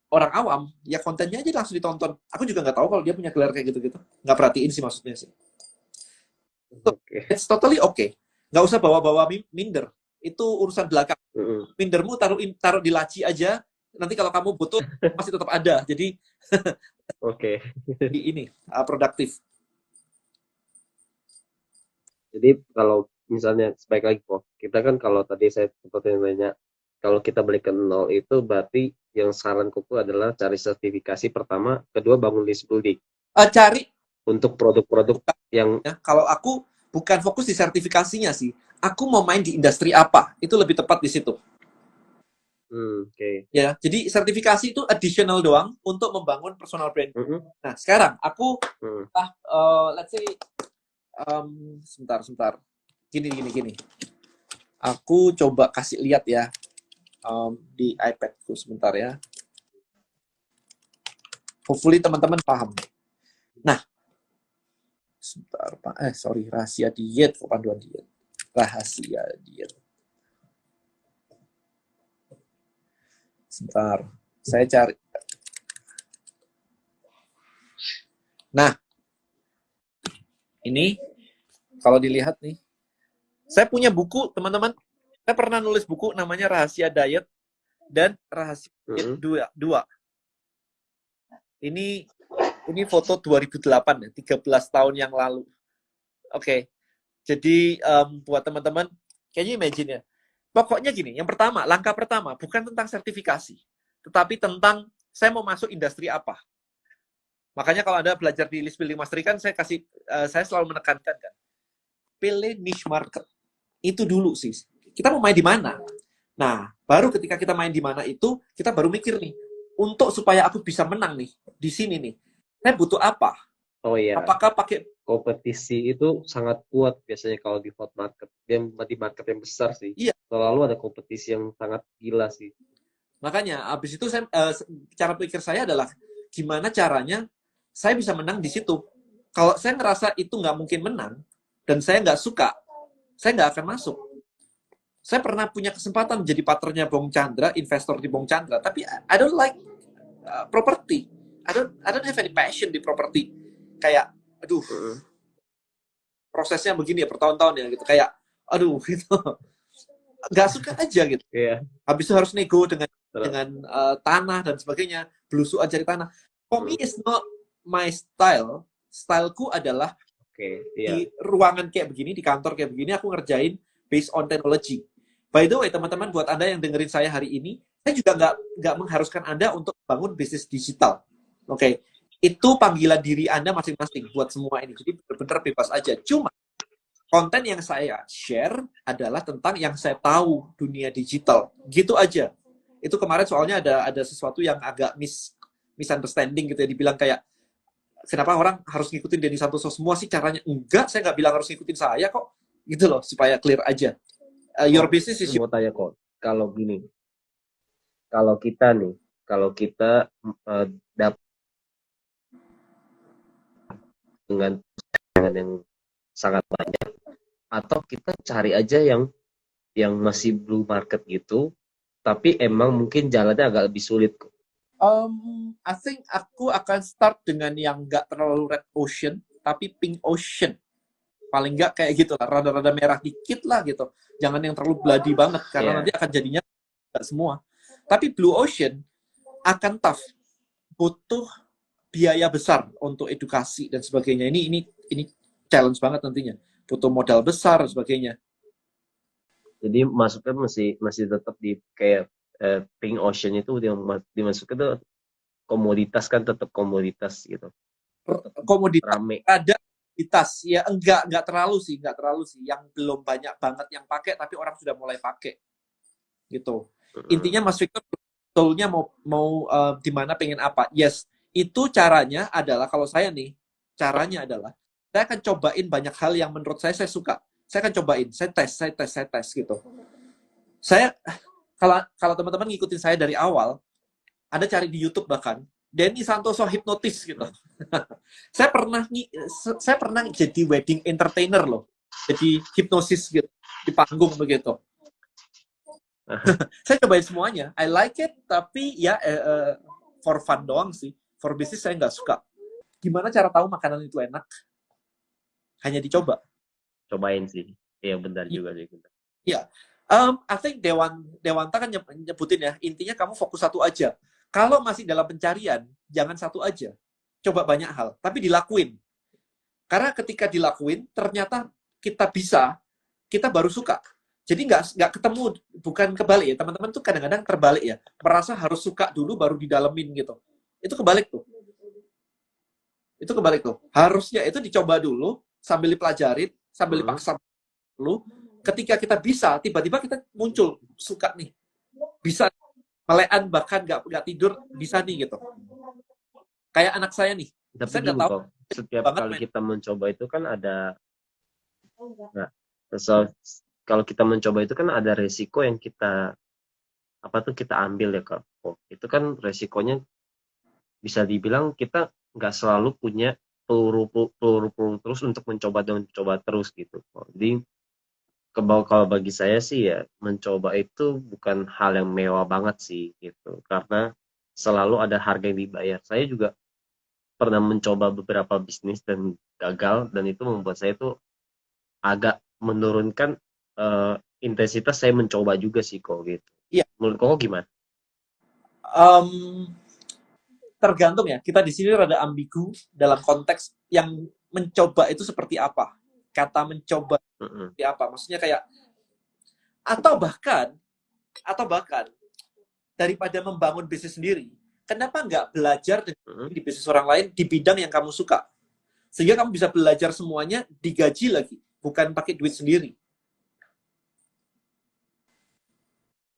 orang awam, ya kontennya aja langsung ditonton. Aku juga nggak tahu kalau dia punya gelar kayak gitu-gitu. Nggak perhatiin sih maksudnya sih. It's totally okay. Nggak usah bawa-bawa minder. Itu urusan belakang. Mindermu taruh di laci aja. Nanti kalau kamu butuh, masih tetap ada. Jadi, ini produktif. Jadi kalau misalnya sebaik lagi kok, kita kan kalau tadi saya seperti nanya, kalau kita balik ke nol itu berarti yang saran kuku adalah cari sertifikasi pertama, kedua bangun list building. Cari untuk produk-produk yang ya, kalau aku bukan fokus di sertifikasinya sih. Aku mau main di industri apa? Itu lebih tepat di situ. Ya, jadi sertifikasi itu additional doang untuk membangun personal brand. Nah, sekarang aku let's say sebentar. Gini. Aku coba kasih lihat ya di iPadku sebentar ya. Hopefully teman-teman paham. Nah, sebentar, Pak. Sorry, rahasia diet, kok panduan diet. Rahasia diet. Sebentar, saya cari. Nah, ini kalau dilihat nih, saya punya buku, teman-teman. Saya pernah nulis buku namanya Rahasia Diet dan Rahasia Diet 2. Ini foto 2008 ya, 13 tahun yang lalu. Oke. Jadi buat teman-teman, kayaknya imagine ya. Pokoknya gini, yang pertama, langkah pertama bukan tentang sertifikasi, tetapi tentang saya mau masuk industri apa. Makanya kalau Anda belajar di list building mastery kan saya selalu menekankan kan. Pilih niche market. Itu dulu sih. Kita mau main di mana? Nah, baru ketika kita main di mana itu, kita baru mikir nih, untuk supaya aku bisa menang nih di sini nih, saya butuh apa? Oh iya. Apakah pakai Kompetisi itu sangat kuat biasanya kalau di hot market. Di market yang besar sih. Iya. Selalu ada kompetisi yang sangat gila sih. Makanya, habis itu cara pikir saya adalah gimana caranya saya bisa menang di situ. Kalau saya ngerasa itu nggak mungkin menang, dan saya nggak suka, saya nggak akan masuk. Saya pernah punya kesempatan menjadi partnernya Bong Chandra, investor di Bong Chandra, tapi I don't like property. I don't have any passion di property. Kayak, aduh, prosesnya begini ya, bertahun-tahun ya, gitu. Kayak, aduh, gitu. Nggak suka aja, gitu. Iya. Habis itu harus nego dengan tanah dan sebagainya, belusuk aja di tanah. For me, it's not my style. Styleku adalah di ruangan kayak begini, di kantor kayak begini, aku ngerjain based on technology. By the way, teman-teman, buat Anda yang dengerin saya hari ini, saya juga nggak mengharuskan Anda untuk bangun bisnis digital. Oke. Itu panggilan diri Anda masing-masing buat semua ini. Jadi benar-benar bebas aja. Cuma, konten yang saya share adalah tentang yang saya tahu dunia digital. Gitu aja. Itu kemarin soalnya ada sesuatu yang agak misunderstanding gitu ya. Dibilang kayak, kenapa orang harus ngikutin Denny Santoso semua sih caranya? Enggak, saya nggak bilang harus ngikutin saya kok. Gitu loh, supaya clear aja. Your business is mau tanya kok, kalau gini, kalau kita dapat dengan yang sangat banyak, atau kita cari aja yang masih blue market gitu, tapi emang mungkin jalannya agak lebih sulit kok. I think aku akan start dengan yang nggak terlalu red ocean, tapi pink ocean. Paling nggak kayak gitu lah, rada-rada merah dikit lah gitu. Jangan yang terlalu bloody banget, karena nanti akan jadinya nggak semua. Tapi blue ocean akan tough, butuh biaya besar untuk edukasi dan sebagainya. Ini challenge banget nantinya, butuh modal besar dan sebagainya. Jadi masuknya masih tetap di kayak pink ocean itu dimasukkan tuh komoditas kan, tetap komoditas gitu. Komoditas rame. Ada komoditas ya, enggak terlalu sih yang belum banyak banget yang pakai tapi orang sudah mulai pakai gitu. Intinya Mas Victor betulnya mau di mana, pengen apa. Yes, itu caranya adalah, kalau saya nih, caranya adalah saya akan cobain banyak hal yang menurut saya suka. Saya akan cobain, saya tes gitu. Saya kalau teman-teman ngikutin saya dari awal, Anda cari di YouTube bahkan Denny Santoso hipnotis gitu. saya pernah jadi wedding entertainer loh. Jadi hipnosis gitu di panggung begitu. Saya cobain semuanya. I like it, tapi ya for fun doang sih. For business saya nggak suka. Gimana cara tahu makanan itu enak? Hanya dicoba. Cobain sih. Iya, benar juga sih. Iya. I think Dewanta kan nyebutin ya, intinya kamu fokus satu aja. Kalau masih dalam pencarian, jangan satu aja. Coba banyak hal, tapi dilakuin. Karena ketika dilakuin, ternyata kita baru suka. Jadi nggak ketemu, bukan kebalik ya. Teman-teman tuh kadang-kadang terbalik ya. Merasa harus suka dulu, baru didalemin gitu. Itu kebalik tuh. Harusnya itu dicoba dulu, sambil dipelajarin, sambil dipaksa dulu. Ketika kita bisa, tiba-tiba kita muncul, suka nih. Bisa melean, bahkan nggak tidur, bisa nih gitu. Kayak anak saya nih. Tapi saya nggak tahu. Setiap kali kita mencoba itu kan ada, kalau kita mencoba itu kan ada resiko yang kita ambil ya Kak. Itu kan resikonya bisa dibilang kita nggak selalu punya peluru terus untuk mencoba dan mencoba terus gitu. Jadi kalau bagi saya sih ya mencoba itu bukan hal yang mewah banget sih gitu, karena selalu ada harga yang dibayar. Saya juga pernah mencoba beberapa bisnis dan gagal, dan itu membuat saya tuh agak menurunkan intensitas saya mencoba juga sih kok gitu. Iya, Menurut kok gimana? em, tergantung ya. Kita di sini rada ambigu dalam konteks yang mencoba itu seperti apa. Kata mencoba Mm-mm. seperti apa? Maksudnya kayak atau bahkan atau bahkan daripada membangun bisnis sendiri, kenapa nggak belajar Mm-mm. di bisnis orang lain di bidang yang kamu suka? Sehingga kamu bisa belajar semuanya digaji lagi, bukan pakai duit sendiri.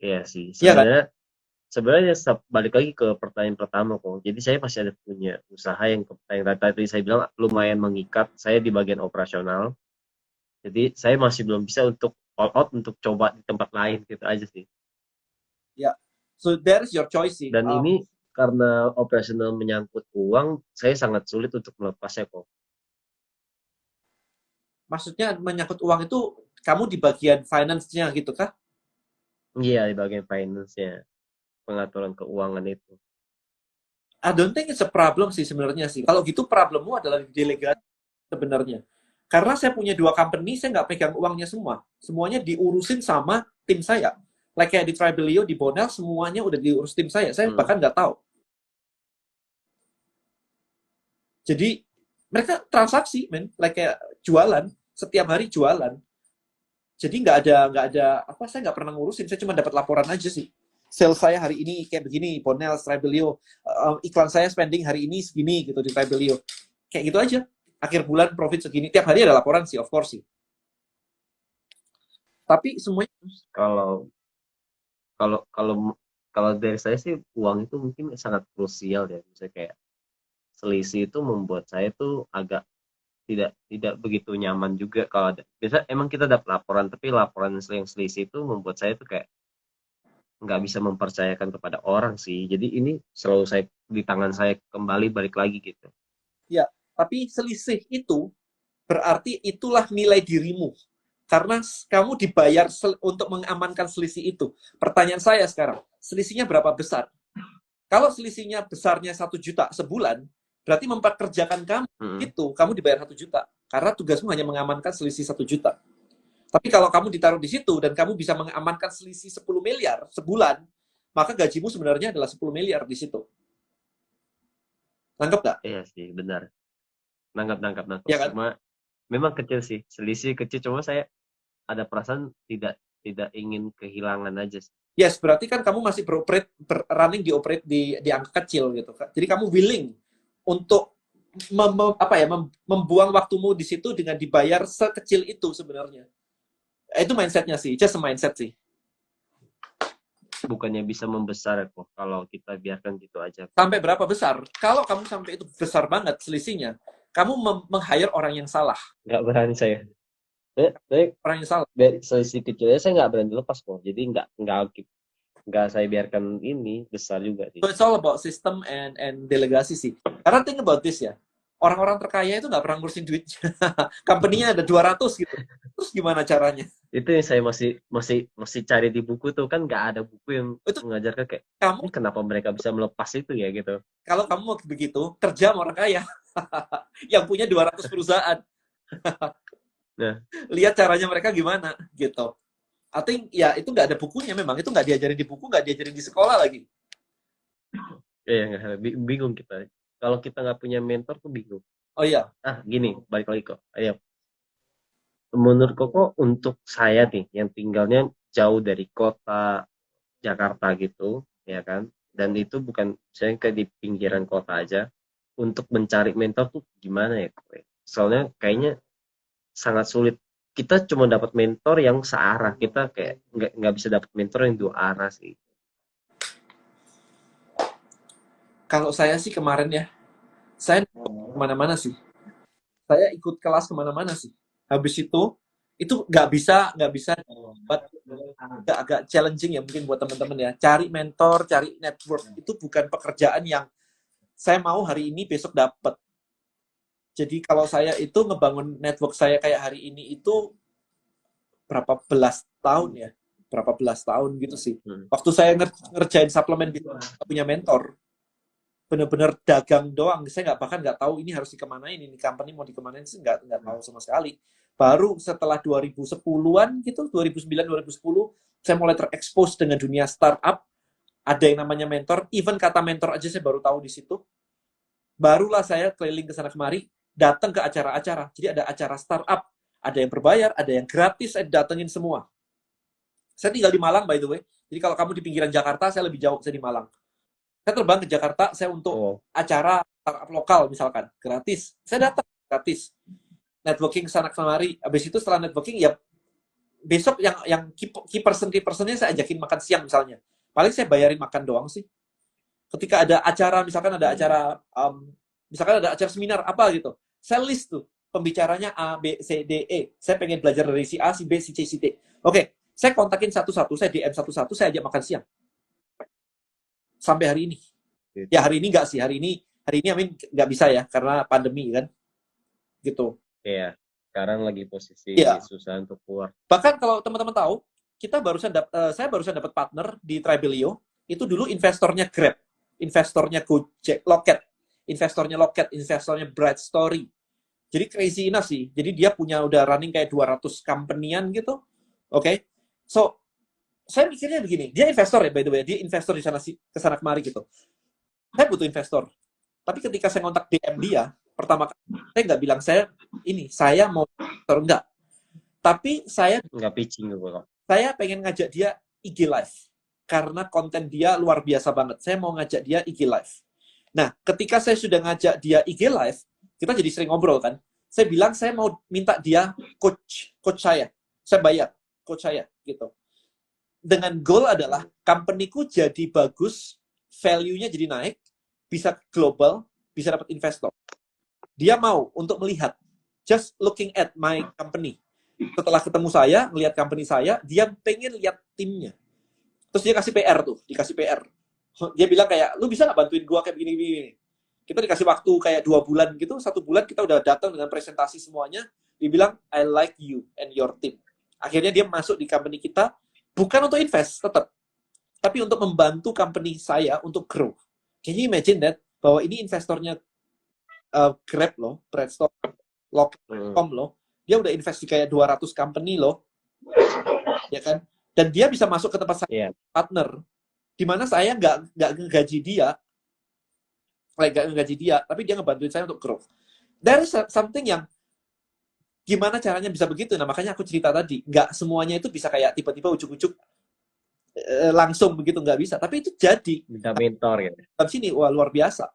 Iya sih, Iya kan? sebenarnya balik lagi ke pertanyaan pertama kok. Jadi saya masih ada punya usaha yang tadi saya bilang lumayan mengikat saya di bagian operasional. Jadi saya masih belum bisa untuk all out untuk coba di tempat lain gitu aja sih. Ya. So there's your choice sih. Dan ini karena operasional menyangkut uang, saya sangat sulit untuk melepasnya kok. Maksudnya menyangkut uang itu kamu di bagian finance-nya gitu kah? Iya, di bagian finance-nya, pengaturan keuangan itu. I don't think it's a problem sih sebenarnya sih. Kalau gitu problemmu adalah di delegasi sebenarnya. Karena saya punya 2 company, saya nggak pegang uangnya semua. Semuanya diurusin sama tim saya. Like kayak di Tribelio, di Bonel, semuanya udah diurus tim saya. Saya Hmm. bahkan nggak tahu. Jadi mereka transaksi, men, like kayak jualan, setiap hari jualan. Jadi nggak ada apa, saya nggak pernah ngurusin, saya cuma dapat laporan aja sih. Sales saya hari ini kayak begini, Bonel, Tribelio, iklan saya spending hari ini segini gitu di Tribelio. Kayak gitu aja. Akhir bulan profit segini, tiap hari ada laporan sih, of course sih. Tapi semuanya Kalau kalau kalau kalau dari saya sih uang itu mungkin sangat krusial ya. Misalnya kayak selisih itu membuat saya tuh agak tidak tidak begitu nyaman juga kalau ada. Biasa emang kita dapat laporan, tapi laporan yang selisih itu membuat saya tuh kayak nggak bisa mempercayakan kepada orang sih. Jadi ini selalu saya di tangan saya kembali balik lagi gitu. ya, tapi selisih itu berarti itulah nilai dirimu. Karena kamu dibayar untuk mengamankan selisih itu. Pertanyaan saya sekarang, selisihnya berapa besar? Kalau selisihnya besarnya 1 juta sebulan, berarti mempekerjakan kamu Mm-mm. itu, kamu dibayar 1 juta. Karena tugasmu hanya mengamankan selisih 1 juta. Tapi kalau kamu ditaruh di situ dan kamu bisa mengamankan selisih 10 miliar sebulan, maka gajimu sebenarnya adalah 10 miliar di situ. Nangkep nggak? Iya sih, benar. Nangkap. Ya kan? Cuma memang kecil sih, selisih kecil. Cuma saya ada perasaan tidak tidak ingin kehilangan aja sih. Yes, berarti kan kamu masih running di angka kecil gitu kan. Jadi kamu willing untuk membuang waktumu di situ dengan dibayar sekecil itu sebenarnya. Itu mindsetnya sih, just a mindset sih. Bukannya bisa membesar kok kalau kita biarkan gitu aja. Sampai berapa besar? Kalau kamu sampai itu besar banget selisihnya, kamu meng-hire orang yang salah. Nggak berani saya. Orang yang salah. Selisih kecilnya saya nggak berani lepas kok. Jadi nggak saya biarkan ini besar juga sih. So it's all about system and delegasi sih. Karena think about this ya. Orang-orang terkaya itu nggak pernah ngurusin duitnya. Company-nya ada 200 gitu. Terus gimana caranya? Itu yang saya masih cari di buku tuh, kan nggak ada buku yang Itu mengajarkan kayak kamu, ini kenapa mereka bisa melepas itu ya gitu. kalau kamu mau begitu, kerja sama orang kaya. Yang punya 200 perusahaan. Nah, Lihat caranya mereka gimana gitu. I think ya itu nggak ada bukunya memang. Itu nggak diajarin di buku, nggak diajarin di sekolah lagi. ya nggak bingung kita. Kalau kita nggak punya mentor tuh bingung. Oh iya, Gini, balik lagi kok. Ayo. Menurut Koko, untuk saya nih, yang tinggalnya jauh dari kota Jakarta gitu, ya kan? Dan itu bukan, saya kayak di pinggiran kota aja. Untuk mencari mentor tuh gimana ya, Koko? Soalnya kayaknya sangat sulit. Kita cuma dapat mentor yang searah. Kita kayak nggak bisa dapat mentor yang dua arah sih. kalau saya sih kemarin ya, saya kemana-mana sih. Saya ikut kelas kemana-mana sih. Habis itu nggak bisa buat agak challenging ya mungkin buat teman-teman ya. Cari mentor, cari network itu bukan pekerjaan yang saya mau hari ini besok dapat. Jadi kalau saya itu ngebangun network saya kayak hari ini itu berapa belas tahun ya, berapa belas tahun gitu sih. Waktu saya ngerjain suplemen nggak punya mentor, bener-bener dagang doang. Saya bahkan nggak tahu ini harus dikemanain, ini company mau dikemanain sih nggak tahu sama sekali. Baru setelah 2010-an gitu, 2009 2010 saya mulai terekspos dengan dunia startup. Ada yang namanya mentor, even kata mentor aja saya baru tahu di situ. Barulah saya keliling ke sana kemari, datang ke acara-acara. Jadi ada acara startup, ada yang berbayar, ada yang gratis, saya datengin semua. Saya tinggal di Malang, by the way. Jadi kalau kamu di pinggiran Jakarta, saya lebih jauh, saya di Malang. Saya terbang ke Jakarta, saya untuk acara startup lokal misalkan, gratis. Saya datang, gratis. Networking sana kemari. Habis itu setelah networking, ya besok yang key personnya saya ajakin makan siang misalnya. Paling saya bayarin makan doang sih. Ketika ada acara, misalkan ada acara seminar apa gitu, saya list tuh pembicaranya A, B, C, D, E. Saya pengen belajar dari si A, si B, si C, si D. Oke, saya kontakin satu-satu, saya DM satu-satu, saya ajak makan siang. Sampai hari ini. Ya hari ini nggak sih, hari ini Amin nggak bisa ya, karena pandemi kan. Gitu. Iya, sekarang lagi posisi susah untuk keluar. Bahkan kalau teman-teman tahu, saya barusan dapat partner di Tribelio, itu dulu investornya Grab. Investornya Gojek, Loket, investornya Bright Story. Jadi crazy enough sih. Jadi dia punya udah running kayak 200 company-an gitu. Oke. So, saya mikirnya begini, dia investor ya by the way, dia investor di sana ke sana kemari gitu. Saya butuh investor. Tapi ketika saya ngontak DM dia, pertama kali saya nggak bilang saya mau investor, enggak. Tapi saya nggak pitching gitu. Saya pengen ngajak dia IG live. Karena konten dia luar biasa banget. Saya mau ngajak dia IG live. Nah, ketika saya sudah ngajak dia IG live, kita jadi sering ngobrol kan. Saya bilang saya mau minta dia coach saya. Saya bayar coach saya gitu. Dengan goal adalah company-ku jadi bagus, value-nya jadi naik, bisa global, bisa dapat investor. Dia mau untuk melihat, just looking at my company. Setelah ketemu saya, ngelihat company saya, dia pengen lihat timnya. Terus dia dikasih PR. Dia bilang kayak, lu bisa nggak bantuin gua kayak begini-begini? Kita dikasih waktu kayak 2 bulan gitu, 1 bulan kita udah datang dengan presentasi semuanya. Dia bilang, I like you and your team. Akhirnya dia masuk di company kita, bukan untuk invest, tetap. Tapi untuk membantu company saya untuk grow. Can you imagine that? Bahwa ini investornya Grab loh, Breadstone, Lock.com loh. Dia udah invest di kayak 200 company loh. Ya kan? Dan dia bisa masuk ke tempat saya partner, di mana saya nggak ngegaji dia, tapi dia ngebantuin saya untuk growth. There is something yang gimana caranya bisa begitu. Nah makanya aku cerita tadi, nggak semuanya itu bisa kayak tiba-tiba ujuk-ujuk langsung begitu, nggak bisa. Tapi itu jadi. Minta mentor gitu. Dalam sini wah luar biasa.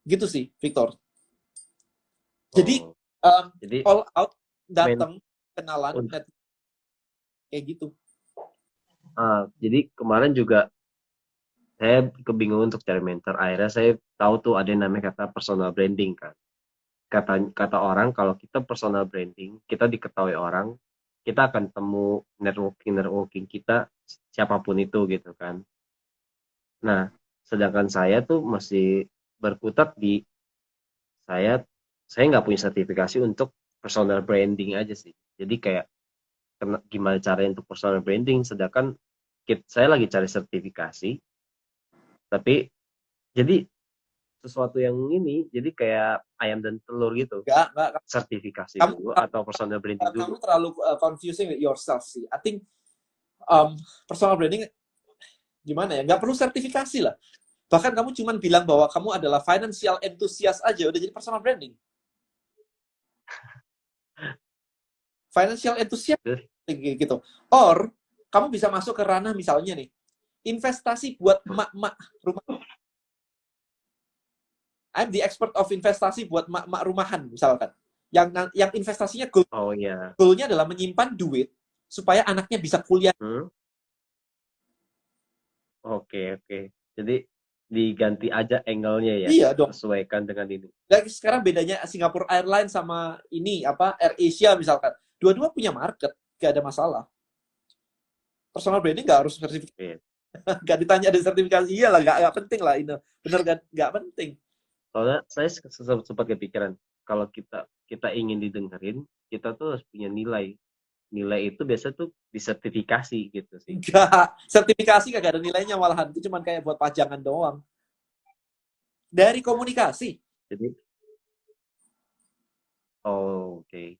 Gitu sih, Victor. Jadi all out, datang, kenalan, kayak gitu. Jadi kemarin juga saya kebingungan untuk cari mentor. Akhirnya saya tahu tuh ada yang namanya kata personal branding kan. Kata orang kalau kita personal branding, kita diketahui orang, kita akan temu networking kita siapapun itu gitu kan. Nah, sedangkan saya tuh masih berkutat di saya nggak punya sertifikasi untuk personal branding aja sih. Jadi kayak gimana caranya untuk personal branding, sedangkan saya lagi cari sertifikasi, tapi jadi sesuatu yang ini, jadi kayak ayam dan telur gitu. Nggak. Sertifikasi dulu atau personal branding dulu. Kamu terlalu confusing with yourself sih. I think personal branding gimana ya? Nggak perlu sertifikasi lah. Bahkan kamu cuma bilang bahwa kamu adalah financial enthusiast aja udah jadi personal branding. Financial enthusiast gitu. Or kamu bisa masuk ke ranah misalnya nih, investasi buat emak-emak rumah. I'm the expert of investasi buat emak-emak rumahan misalkan. Yang investasinya goalnya adalah menyimpan duit supaya anaknya bisa kuliah. Oke. Jadi diganti aja angle-nya ya. Iya dong. Sesuaikan dengan ini. Dan sekarang bedanya Singapore Airlines sama ini Air Asia misalkan. Dua-dua punya market, gak ada masalah. Personal branding gak harus sertifikasi. Nggak ditanya ada sertifikasi, iyalah nggak penting lah ini. Bener kan? Nggak penting. Soalnya saya sempat kepikiran kalau kita kita ingin didengerin, kita tuh harus punya nilai. Nilai itu biasa tuh disertifikasi gitu sih. Nggak, sertifikasi kagak ada nilainya malahan. Itu cuma kayak buat pajangan doang. Dari komunikasi, Jadi, oh, oke.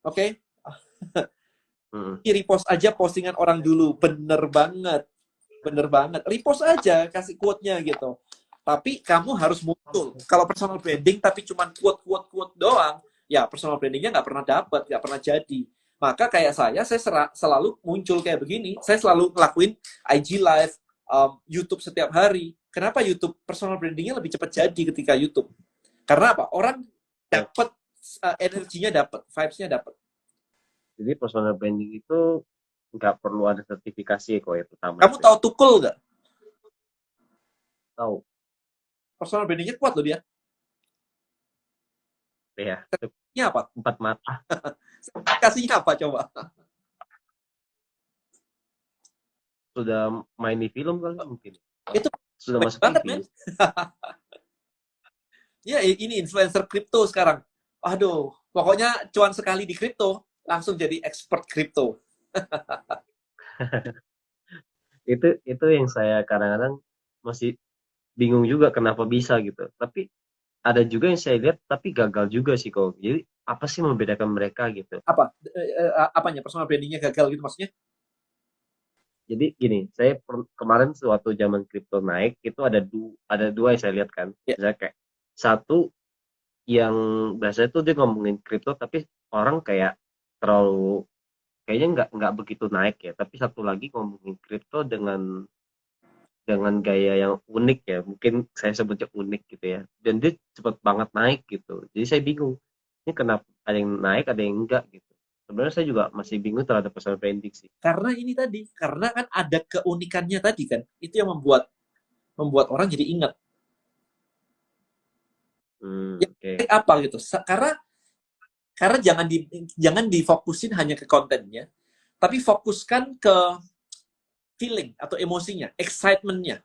oke? Mm. Repost aja postingan orang dulu. Bener banget. Bener banget. Repost aja, kasih quote-nya gitu. Tapi kamu harus muncul. Kalau personal branding tapi cuma quote doang, ya personal brandingnya nggak pernah dapat, nggak pernah jadi. Maka kayak saya selalu muncul kayak begini. Saya selalu ngelakuin IG live, YouTube setiap hari. Kenapa YouTube? Personal brandingnya lebih cepat jadi ketika YouTube. Karena apa? Orang dapat energinya, dapat vibes-nya, dapat. Jadi personal branding itu nggak perlu ada sertifikasi kok ya pertama Kamu itu. tahu Tukul nggak? Tahu Personal brandingnya kuat loh dia. ya, Ini apa? 4 mata. Kasihnya apa coba? Sudah main di film kali mungkin. Itu Sudah baik masuk banget, TV. men. Ya, ini influencer kripto sekarang. Aduh, pokoknya cuan sekali di kripto, langsung jadi expert kripto. Itu yang saya kadang-kadang masih bingung juga kenapa bisa gitu. Tapi ada juga yang saya lihat tapi gagal juga sih kok. Jadi apa sih membedakan mereka gitu? Apa? Apanya? Personal brandingnya gagal gitu maksudnya? Jadi gini, saya kemarin suatu zaman kripto naik itu ada dua yang saya lihat kan. Ya. Misalnya kayak satu yang biasanya tuh dia ngomongin kripto tapi orang kayak terlalu kayaknya nggak begitu naik ya. Tapi satu lagi ngomongin kripto dengan gaya yang unik ya, mungkin saya sebutnya unik gitu ya, dan dia cepet banget naik gitu. Jadi saya bingung, ini kenapa ada yang naik ada yang enggak gitu. Sebenarnya saya juga masih bingung terhadap personal branding sih. Karena ini tadi, karena kan ada keunikannya tadi kan. Itu yang membuat orang jadi ingat. Ya, Oke. apa gitu? Karena jangan difokusin hanya ke kontennya, tapi fokuskan ke feeling atau emosinya, excitement-nya.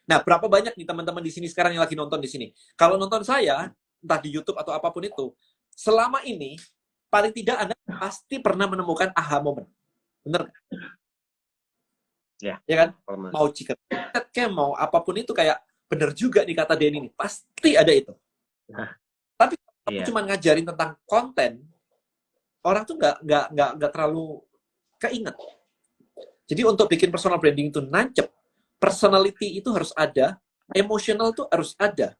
Nah, berapa banyak nih teman-teman di sini sekarang yang lagi nonton di sini? Kalau nonton saya, entah di YouTube atau apapun itu, selama ini paling tidak Anda pasti pernah menemukan aha moment. Bener? Ya, Ya kan? pernah. Mau chicken nugget kayak mau apapun itu kayak bener juga nih kata Denny nih. Pasti ada itu. Nah, Tapi aku iya. cuma ngajarin tentang konten, orang tuh nggak terlalu keinget. Jadi untuk bikin personal branding itu nancep, personality itu harus ada, emotional itu harus ada.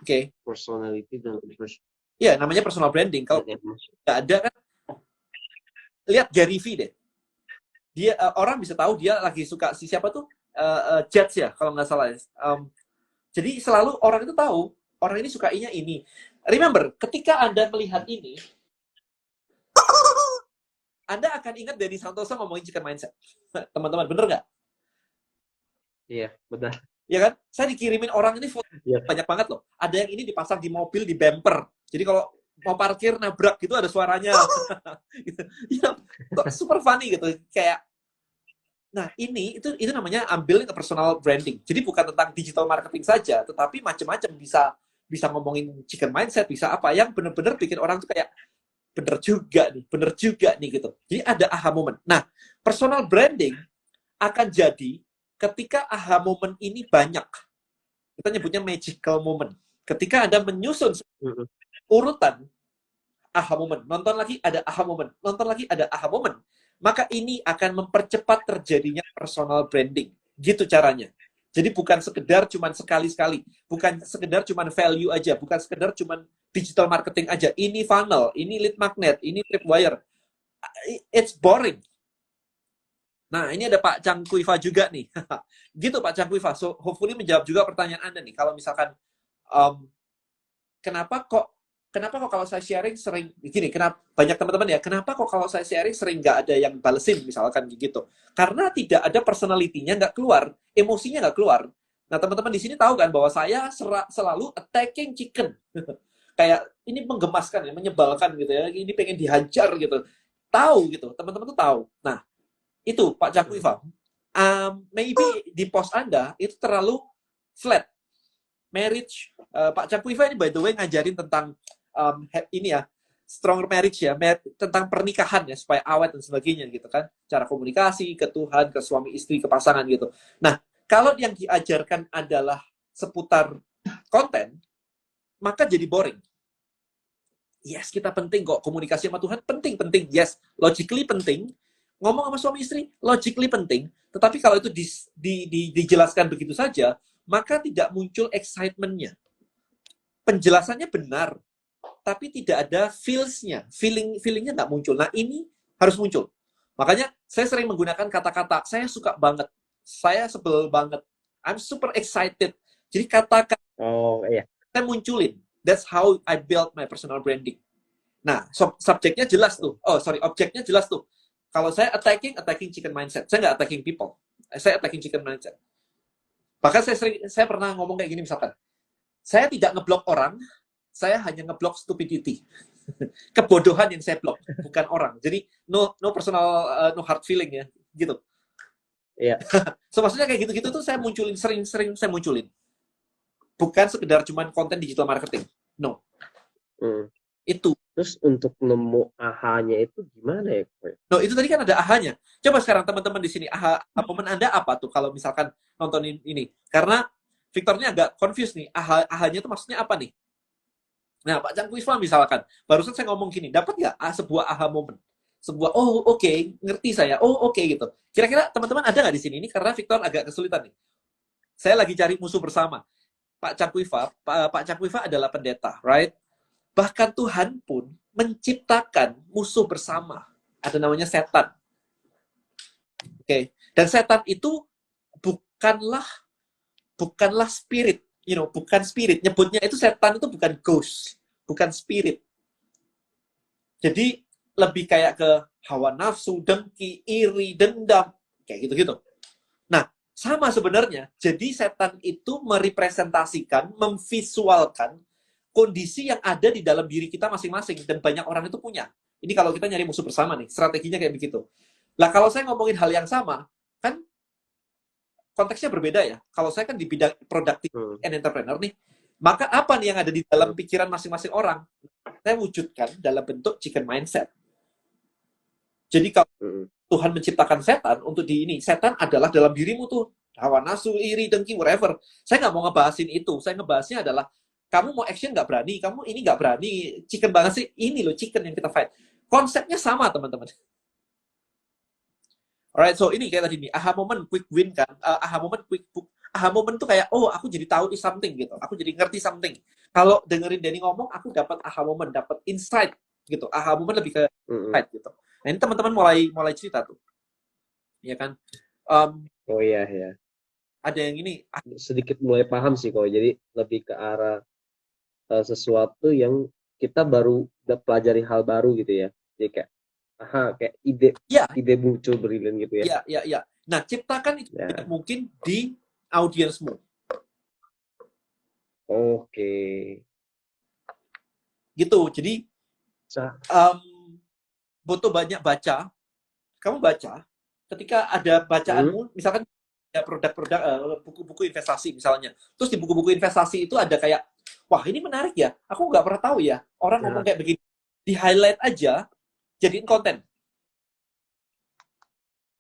Oke. Personality dan Ya, namanya personal branding. Kalau emosi. nggak ada kan, lihat Gary V deh. Dia orang bisa tahu dia lagi suka si siapa tuh Jets ya kalau nggak salah. Jadi selalu orang itu tahu orang ini sukainya ini. Remember, ketika Anda melihat ini, Anda akan ingat Denny Santoso ngomongin chicken mindset. Teman-teman, bener nggak? Iya, benar. Ya kan? Saya dikirimin orang ini foto Iya. banyak banget loh. Ada yang ini dipasang di mobil, di bumper. Jadi kalau mau parkir nabrak gitu ada suaranya. Gitu. Ya, kok super funny gitu. Kayak nah, itu namanya ambil ke personal branding. Jadi bukan tentang digital marketing saja, tetapi macam-macam bisa ngomongin chicken mindset, bisa apa yang benar-benar bikin orang tuh kayak bener juga nih gitu. Jadi ada aha moment. Nah, personal branding akan jadi ketika aha moment ini banyak. Kita nyebutnya magical moment. Ketika Anda menyusun urutan aha moment, nonton lagi ada aha moment, nonton lagi ada aha moment, maka ini akan mempercepat terjadinya personal branding. Gitu caranya. Jadi bukan sekedar cuman sekali-sekali, bukan sekedar cuman value aja, bukan sekedar cuman digital marketing aja. Ini funnel, ini lead magnet, ini tripwire. It's boring. Nah, ini ada Pak Chang Kuifa juga nih. Gitu Pak Chang Kuifa. So, hopefully menjawab juga pertanyaan Anda nih. Kalau misalkan, kenapa kok kalau saya sharing sering, gini, kenapa banyak teman-teman ya, kenapa kok kalau saya sharing sering nggak ada yang balesin, misalkan gitu. Karena tidak ada personality-nya nggak keluar, emosinya nggak keluar. Nah, teman-teman di sini tahu kan bahwa saya selalu attacking chicken. Kayak, ini menggemaskan ya, menyebalkan gitu ya, ini pengen dihajar gitu. tahu gitu, teman-teman tuh tahu. Nah, itu Pak Cakuifa, maybe di post Anda itu terlalu flat. Marriage, Pak Cakuifa ini by the way ngajarin tentang ini ya, stronger marriage ya, tentang pernikahan ya, supaya awet dan sebagainya gitu kan. Cara komunikasi ke Tuhan, ke suami istri, ke pasangan gitu. Nah, kalau yang diajarkan adalah seputar konten, maka jadi boring. Yes, kita penting kok. Komunikasi sama Tuhan penting. Yes, logically penting. Ngomong sama suami istri, logically penting. Tetapi kalau itu dijelaskan begitu saja, maka tidak muncul excitement-nya. Penjelasannya benar, tapi tidak ada feels-nya. Feeling-nya nggak muncul. Nah, ini harus muncul. Makanya saya sering menggunakan kata-kata, saya suka banget, saya sebel banget, I'm super excited. Jadi kata-kata saya munculin. That's how I build my personal branding. Nah, subjeknya jelas tuh. Objeknya jelas tuh. Kalau saya attacking chicken mindset. Saya nggak attacking people. Saya attacking chicken mindset. Bahkan saya pernah ngomong kayak gini misalkan. Saya tidak ngeblok orang, saya hanya ngeblok stupidity. Kebodohan yang saya blok, bukan orang. Jadi no personal, no hard feeling ya, gitu. Iya. So maksudnya kayak gitu-gitu tuh saya munculin, sering saya munculin. Bukan sekedar cuman konten digital marketing. No. Itu. Terus untuk nemu aha-nya itu gimana ya? No, itu tadi kan ada aha-nya. Coba sekarang teman-teman di sini, momen Anda apa tuh kalau misalkan nontonin ini? Karena Victornya agak confused nih. Aha-nya itu maksudnya apa nih? Nah, Pak Cakuifa misalkan, barusan saya ngomong gini, dapat nggak sebuah aha moment? Sebuah, oke, ngerti saya, oke, gitu. Kira-kira teman-teman ada nggak di sini? Ini karena Victor agak kesulitan nih. Saya lagi cari musuh bersama. Pak Cakuifa adalah pendeta, right? Bahkan Tuhan pun menciptakan musuh bersama. Ada namanya setan. Oke. Dan setan itu bukanlah spirit, bukan spirit. Nyebutnya itu setan itu bukan ghost, bukan spirit. Jadi lebih kayak ke hawa nafsu, dengki, iri, dendam, kayak gitu-gitu. Nah, sama sebenarnya. Jadi setan itu merepresentasikan, memvisualkan kondisi yang ada di dalam diri kita masing-masing dan banyak orang itu punya. Ini kalau kita nyari musuh bersama nih, strateginya kayak begitu. Lah kalau saya ngomongin hal yang sama, kan konteksnya berbeda ya. Kalau saya kan di bidang productive and entrepreneur nih, maka apa nih yang ada di dalam pikiran masing-masing orang? Saya wujudkan dalam bentuk chicken mindset. Jadi kalau Tuhan menciptakan setan untuk setan adalah dalam dirimu tuh, hawa nafsu, iri, dengki, whatever. Saya nggak mau ngebahasin itu. Saya ngebahasnya adalah kamu mau action nggak berani, kamu ini nggak berani, chicken banget sih. Ini loh chicken yang kita fight. Konsepnya sama teman-teman. Alright, so ini kayak tadi nih, aha moment, quick win kan, aha moment, quick book. Aha moment tuh kayak, aku jadi tahu something gitu, aku jadi ngerti something. Kalau dengerin Denny ngomong, aku dapat aha moment, dapat insight gitu. Aha moment lebih ke insight gitu. Nah ini teman-teman mulai cerita tuh, ya kan? Iya. Ada yang ini sedikit mulai paham sih kok. Jadi lebih ke arah sesuatu yang kita baru pelajari hal baru gitu ya. Jadi kayak ide muncul brilian gitu ya. Iya. Nah, ciptakan itu mungkin di audiensmu. Oke. Gitu. Jadi butuh banyak baca. Kamu baca. Ketika ada bacaanmu, misalkan ada produk-produk buku-buku investasi misalnya. Terus di buku-buku investasi itu ada kayak, wah ini menarik ya. Aku nggak pernah tahu ya. Orang ngomong kayak begini. Di highlight aja. Jadiin konten.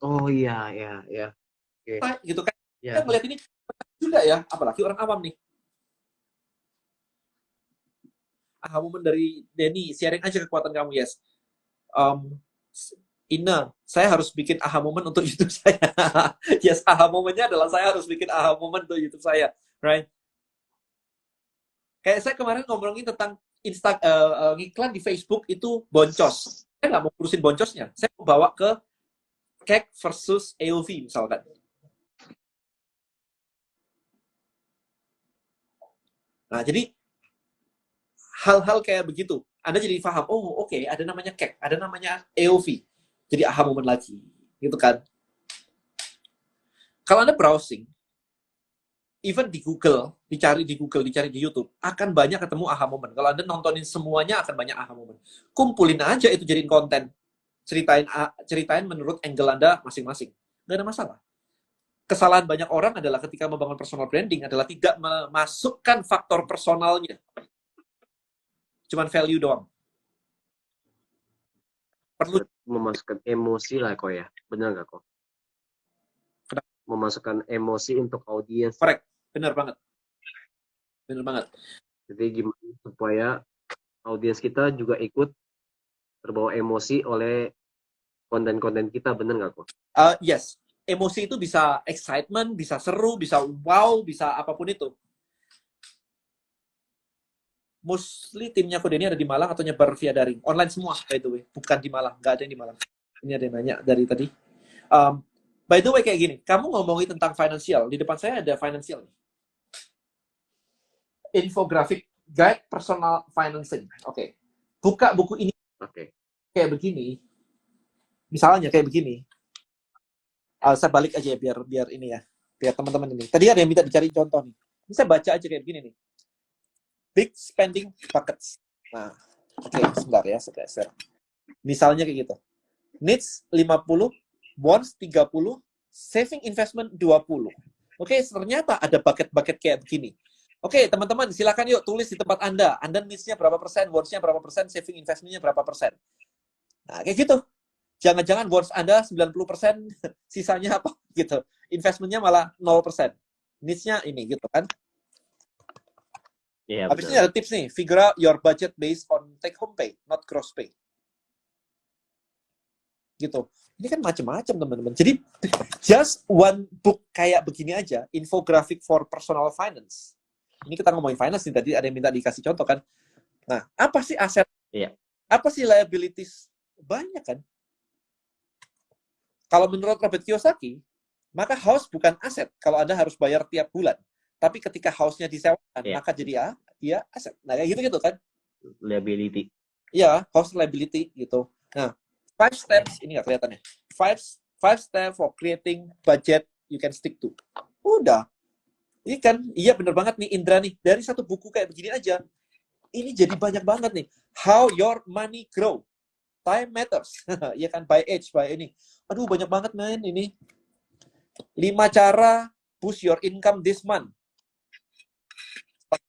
Oh iya. Okay. Gitu kan. Kita melihat ini juga ya, apalagi orang awam nih. Aha moment dari Denny, sharing aja kekuatan kamu, yes. Ina, saya harus bikin aha moment untuk YouTube saya. Yes, aha momentnya adalah saya harus bikin aha moment untuk YouTube saya, right? Kayak saya kemarin ngomongin tentang iklan di Facebook itu boncos. Saya nggak mau urusin boncosnya. Saya mau bawa ke CAC versus AOV misalkan. Nah, jadi hal-hal kayak begitu. Anda jadi paham, oke, ada namanya CAC, ada namanya AOV. Jadi aha moment lagi, gitu kan. Kalau Anda browsing, even di Google, dicari di YouTube, akan banyak ketemu aha moment. Kalau Anda nontonin semuanya, akan banyak aha moment. Kumpulin aja itu jadiin konten. ceritain menurut angle Anda masing-masing. Nggak ada masalah. Kesalahan banyak orang adalah ketika membangun personal branding adalah tidak memasukkan faktor personalnya. Cuman value doang. Perlu Memasukkan emosi lah kok ya, benar nggak kok? Kenapa? Memasukkan emosi untuk audiens. correct. Benar banget. Benar banget. Jadi gimana supaya audiens kita juga ikut terbawa emosi oleh konten-konten kita, benar nggak kok? Yes. Emosi itu bisa excitement, bisa seru, bisa wow, bisa apapun itu. Mostly timnya Kodeni ada di Malang atau nyebar via daring? Online semua, by the way. Bukan di Malang. Nggak ada yang di Malang. Ini ada yang nanya dari tadi. By the way, kayak gini. Kamu ngomongin tentang financial. Di depan saya ada financial. Infographic guide personal financing. Oke. Buka buku ini Oke. kayak begini. Misalnya kayak begini. Saya balik aja ya, biar ini ya. Biar teman-teman ini. Tadi ada yang minta dicari contoh nih. Ini saya baca aja kayak begini nih. Big spending buckets. Nah, oke, sebentar ya, saya geser. Misalnya kayak gitu. Needs 50, wants 30, saving investment 20. Oke, ternyata ada bucket-bucket kayak begini. Oke, teman-teman, silakan yuk tulis di tempat Anda. Anda needs-nya berapa persen, wants-nya berapa persen, saving investment-nya berapa persen. Nah, kayak gitu. Jangan-jangan wants Anda 90%, sisanya apa gitu. Investment-nya malah 0%. Needs-nya ini gitu kan. Iya, Habis ini benar. ada tips nih, figure out your budget based on take home pay, not gross pay. Gitu. Ini kan macam-macam teman-teman. Jadi just one book kayak begini aja, infographic for personal finance. Ini kita ngomongin finance nih, tadi ada yang minta dikasih contoh kan. Nah, apa sih aset? Iya. Apa sih liabilities? Banyak kan. Kalau menurut Robert Kiyosaki, maka house bukan aset kalau Anda harus bayar tiap bulan. Tapi ketika house-nya disewakan, Iya. maka jadi dia aset. Nah, kayak gitu-gitu kan. Liability. Iya, house liability gitu. Nah, 5 steps, ini nggak kelihatan ya. 5 steps for creating budget you can stick to. Udah. Ini kan, iya bener banget nih Indra nih. Dari satu buku kayak begini aja, ini jadi banyak banget nih. How your money grow. Time matters. Iya kan, by age, by ini. Aduh, banyak banget men ini. 5 cara boost your income this month.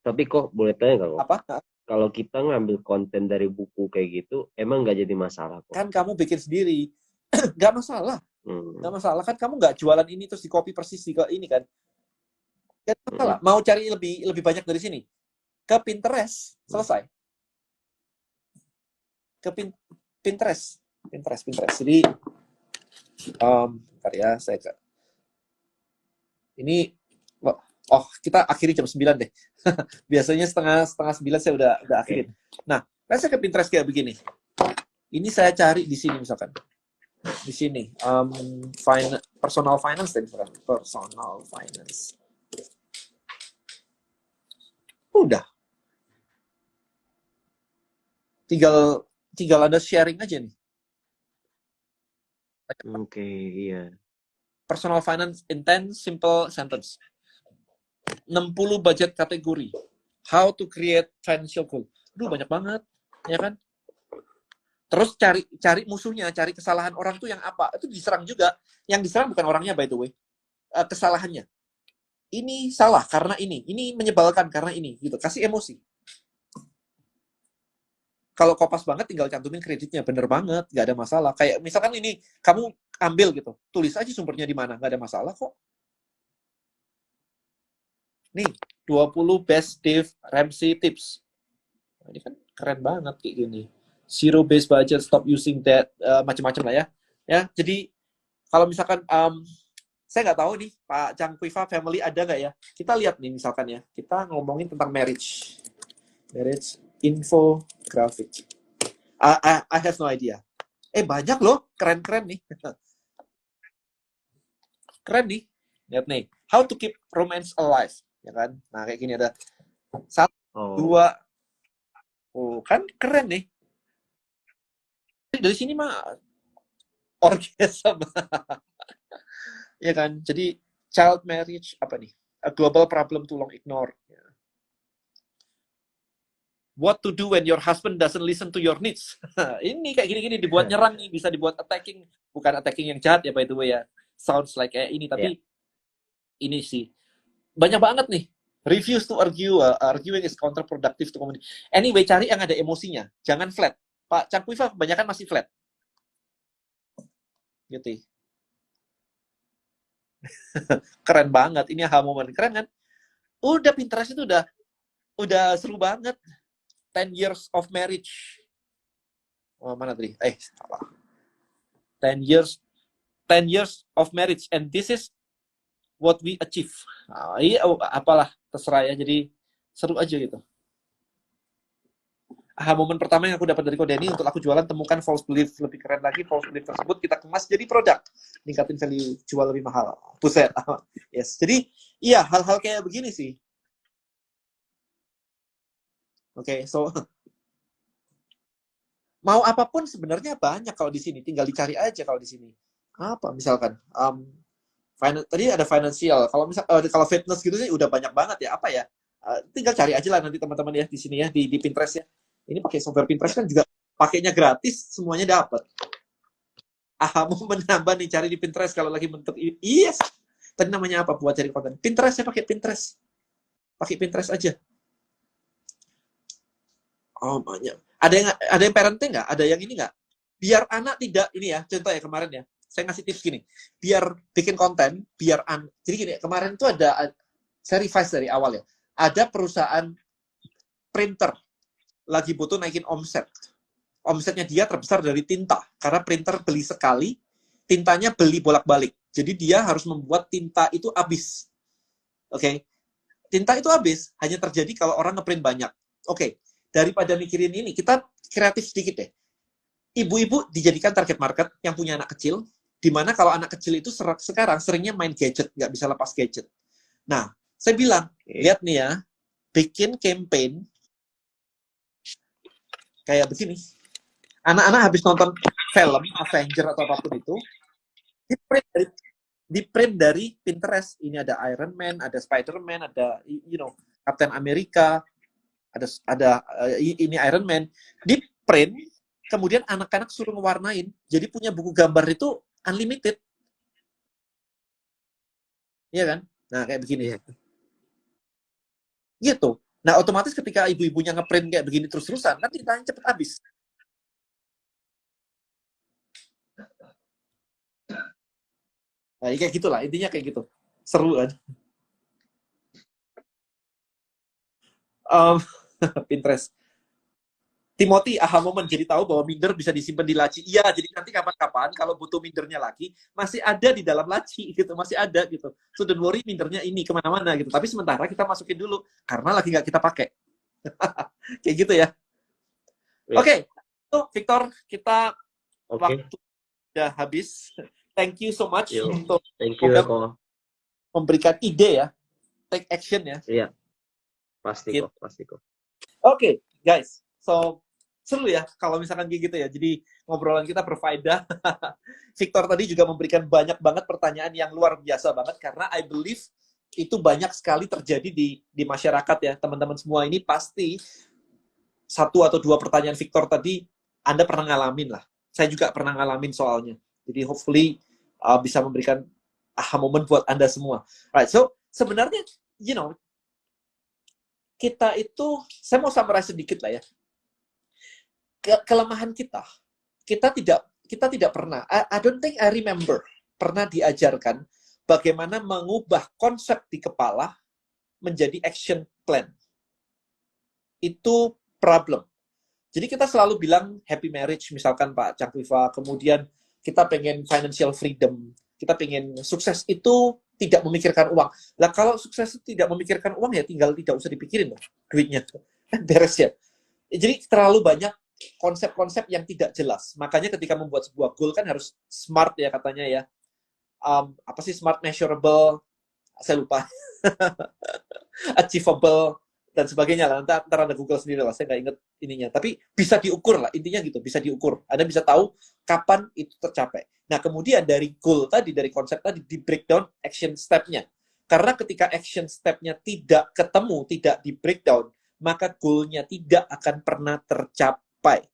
Tapi kok boleh tanya nggak kok? Apa? Kalau kita ngambil konten dari buku kayak gitu, emang nggak jadi masalah kok? Kan kamu bikin sendiri. Nggak masalah. Nggak masalah. Kan kamu nggak jualan ini terus di copy persis di ini kan. Nggak masalah. Mau cari lebih banyak dari sini. Ke Pinterest. Selesai. Ke Pinterest. Jadi, bentar ya, saya ke... Ini, kita akhiri jam 9 deh. Biasanya setengah 9 saya udah akhirin. Nah, saya ke Pinterest kayak begini. Ini saya cari di sini misalkan. Di sini, personal finance deh misalkan. Personal finance. Udah. Tinggal Anda sharing aja nih. Oke, iya. Personal finance in 10 simple sentence. 60 budget kategori. How to create financial goal. Aduh, banyak banget. Ya kan? Terus cari musuhnya, cari kesalahan orang tuh yang apa. Itu diserang juga. Yang diserang bukan orangnya, by the way. Kesalahannya. Ini salah karena ini. Ini menyebalkan karena ini. Gitu. Kasih emosi. Kalau kopas banget tinggal cantumin kreditnya, bener banget, nggak ada masalah. Kayak misalkan ini kamu ambil gitu, tulis aja sumbernya di mana, nggak ada masalah kok. Nih, 20 best Dave Ramsey tips. Nah, ini kan keren banget kayak gini. Zero based budget, stop using that, macam-macam lah ya. Ya, jadi kalau misalkan saya nggak tahu nih Pak Chang Kuifa family ada nggak ya? Kita lihat nih misalkan ya, kita ngomongin tentang marriage infographic. I have no idea. Banyak loh, keren-keren nih. Keren nih. Lihat nih, how to keep romance alive, ya kan? Nah, kayak gini ada 1, 2. Oh, kan keren nih. Dari sini mah orgasm. Ya kan? Jadi child marriage apa nih? A global problem too long ignored. Ya. what to do when your husband doesn't listen to your needs. Ini kayak gini-gini dibuat nyerang nih, bisa dibuat attacking, bukan attacking yang jahat ya by the way ya. Sounds like kayak ini, tapi ini sih banyak banget nih. Refuse to argue, arguing is counterproductive to community. Anyway, cari yang ada emosinya, jangan flat. Pak Cangkuifa kebanyakan masih flat. Gitu. Keren banget, ini aha moment, keren kan? Udah Pinterest itu udah seru banget. 10 years of marriage. Oh, mana tadi? Salah. 10 years of marriage, and this is what we achieve. Nah, apalah, terserah ya. Jadi seru aja gitu. Aha momen pertama yang aku dapat dari Kodeni untuk aku jualan, temukan false belief lebih keren lagi. False belief tersebut kita kemas jadi produk, ningkatin value, jual lebih mahal. Buset. Yes. Jadi iya, hal-hal kayak begini sih. Oke, so mau apapun sebenarnya banyak kalau di sini, tinggal dicari aja kalau di sini. Apa misalkan tadi ada financial, kalau fitness gitu sih udah banyak banget ya, apa ya? Tinggal cari aja lah nanti teman-teman ya di sini ya, di Pinterest ya. Ini pakai software Pinterest kan juga pakainya gratis, semuanya dapat. Mau menambah nih, cari di Pinterest kalau lagi bentuk yes. Tadi namanya apa buat cari konten? Pinterest, saya pakai Pinterest. Pakai Pinterest aja. Oh, banyak. Ada yang parenting nggak? Ada yang ini nggak? Biar anak tidak ini ya, contoh ya kemarin ya. Saya ngasih tips gini. Biar bikin konten, jadi gini, kemarin itu saya revise dari awal ya. Ada perusahaan printer lagi butuh naikin omset. Omsetnya dia terbesar dari tinta karena printer beli sekali, tintanya beli bolak-balik. Jadi dia harus membuat tinta itu habis. Oke. Tinta itu habis hanya terjadi kalau orang ngeprint banyak. Oke. Daripada mikirin ini, kita kreatif sedikit deh. Ibu-ibu dijadikan target market yang punya anak kecil, di mana kalau anak kecil itu sekarang seringnya main gadget, nggak bisa lepas gadget. Nah, saya bilang, lihat nih ya, bikin campaign kayak begini. Anak-anak habis nonton film, Avenger atau apapun itu, di-print dari Pinterest. Ini ada Iron Man, ada Spider-Man, ada, Captain America, ada ini Iron Man, di print, kemudian anak-anak suruh ngewarnain, jadi punya buku gambar itu unlimited, iya kan? Nah kayak begini ya, gitu. Nah otomatis ketika ibu-ibunya ngeprint kayak begini terus-terusan, kan tintanya cepet habis. Nah kayak gitulah, intinya kayak gitu, seru kan? Pinterest. Timothy, aha momen, jadi tahu bahwa minder bisa disimpan di laci. Iya, jadi nanti kapan-kapan kalau butuh mindernya lagi, masih ada di dalam laci, gitu, masih ada, gitu. So, don't worry, mindernya ini kemana-mana, gitu. Tapi sementara kita masukin dulu, karena lagi nggak kita pakai. Kayak gitu ya. Oke, tuh Victor, kita waktu udah habis. Thank you so much untuk memberikan ide ya, take action ya. Iya, pasti kok. Oke, guys, so seru ya kalau misalkan kayak gitu ya. Jadi ngobrolan kita berfaedah. Victor tadi juga memberikan banyak banget pertanyaan yang luar biasa banget karena I believe itu banyak sekali terjadi di masyarakat ya. Teman-teman semua ini pasti 1 atau 2 pertanyaan Victor tadi Anda pernah ngalamin lah. Saya juga pernah ngalamin soalnya. Jadi hopefully bisa memberikan aha moment buat Anda semua. Right, so sebenarnya kita itu, saya mau summarize sedikit lah ya. Kelemahan kita tidak pernah, I don't think I remember, pernah diajarkan bagaimana mengubah konsep di kepala menjadi action plan. Itu problem. Jadi kita selalu bilang happy marriage, misalkan Pak Cangkuifa, kemudian kita pengen financial freedom, kita pengen sukses itu tidak memikirkan uang. Lah kalau sukses itu tidak memikirkan uang ya tinggal tidak usah dipikirin lah duitnya. Beres ya. Jadi terlalu banyak konsep-konsep yang tidak jelas. Makanya ketika membuat sebuah goal kan harus smart ya katanya ya. Apa sih smart, measurable, saya lupa. Achievable dan sebagainya lah. Ntar ada Google sendiri lah, saya nggak inget ininya. Tapi bisa diukur lah, intinya gitu, bisa diukur. Anda bisa tahu kapan itu tercapai. Nah kemudian dari goal tadi, dari konsep tadi, di breakdown action step-nya. Karena ketika action step-nya tidak ketemu, tidak di breakdown, maka goalnya tidak akan pernah tercapai.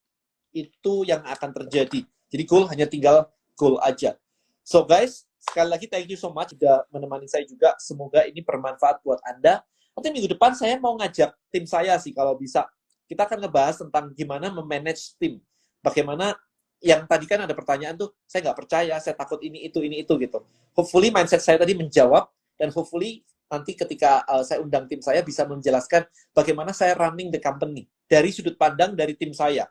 Itu yang akan terjadi. Jadi goal hanya tinggal goal aja. So guys, sekali lagi thank you so much sudah menemani saya juga. Semoga ini bermanfaat buat Anda. Nanti minggu depan saya mau ngajak tim saya sih kalau bisa. Kita akan ngebahas tentang gimana memanage tim. Bagaimana yang tadi kan ada pertanyaan tuh, saya nggak percaya, saya takut ini itu gitu. Hopefully mindset saya tadi menjawab, dan hopefully nanti ketika saya undang tim saya bisa menjelaskan bagaimana saya running the company dari sudut pandang dari tim saya.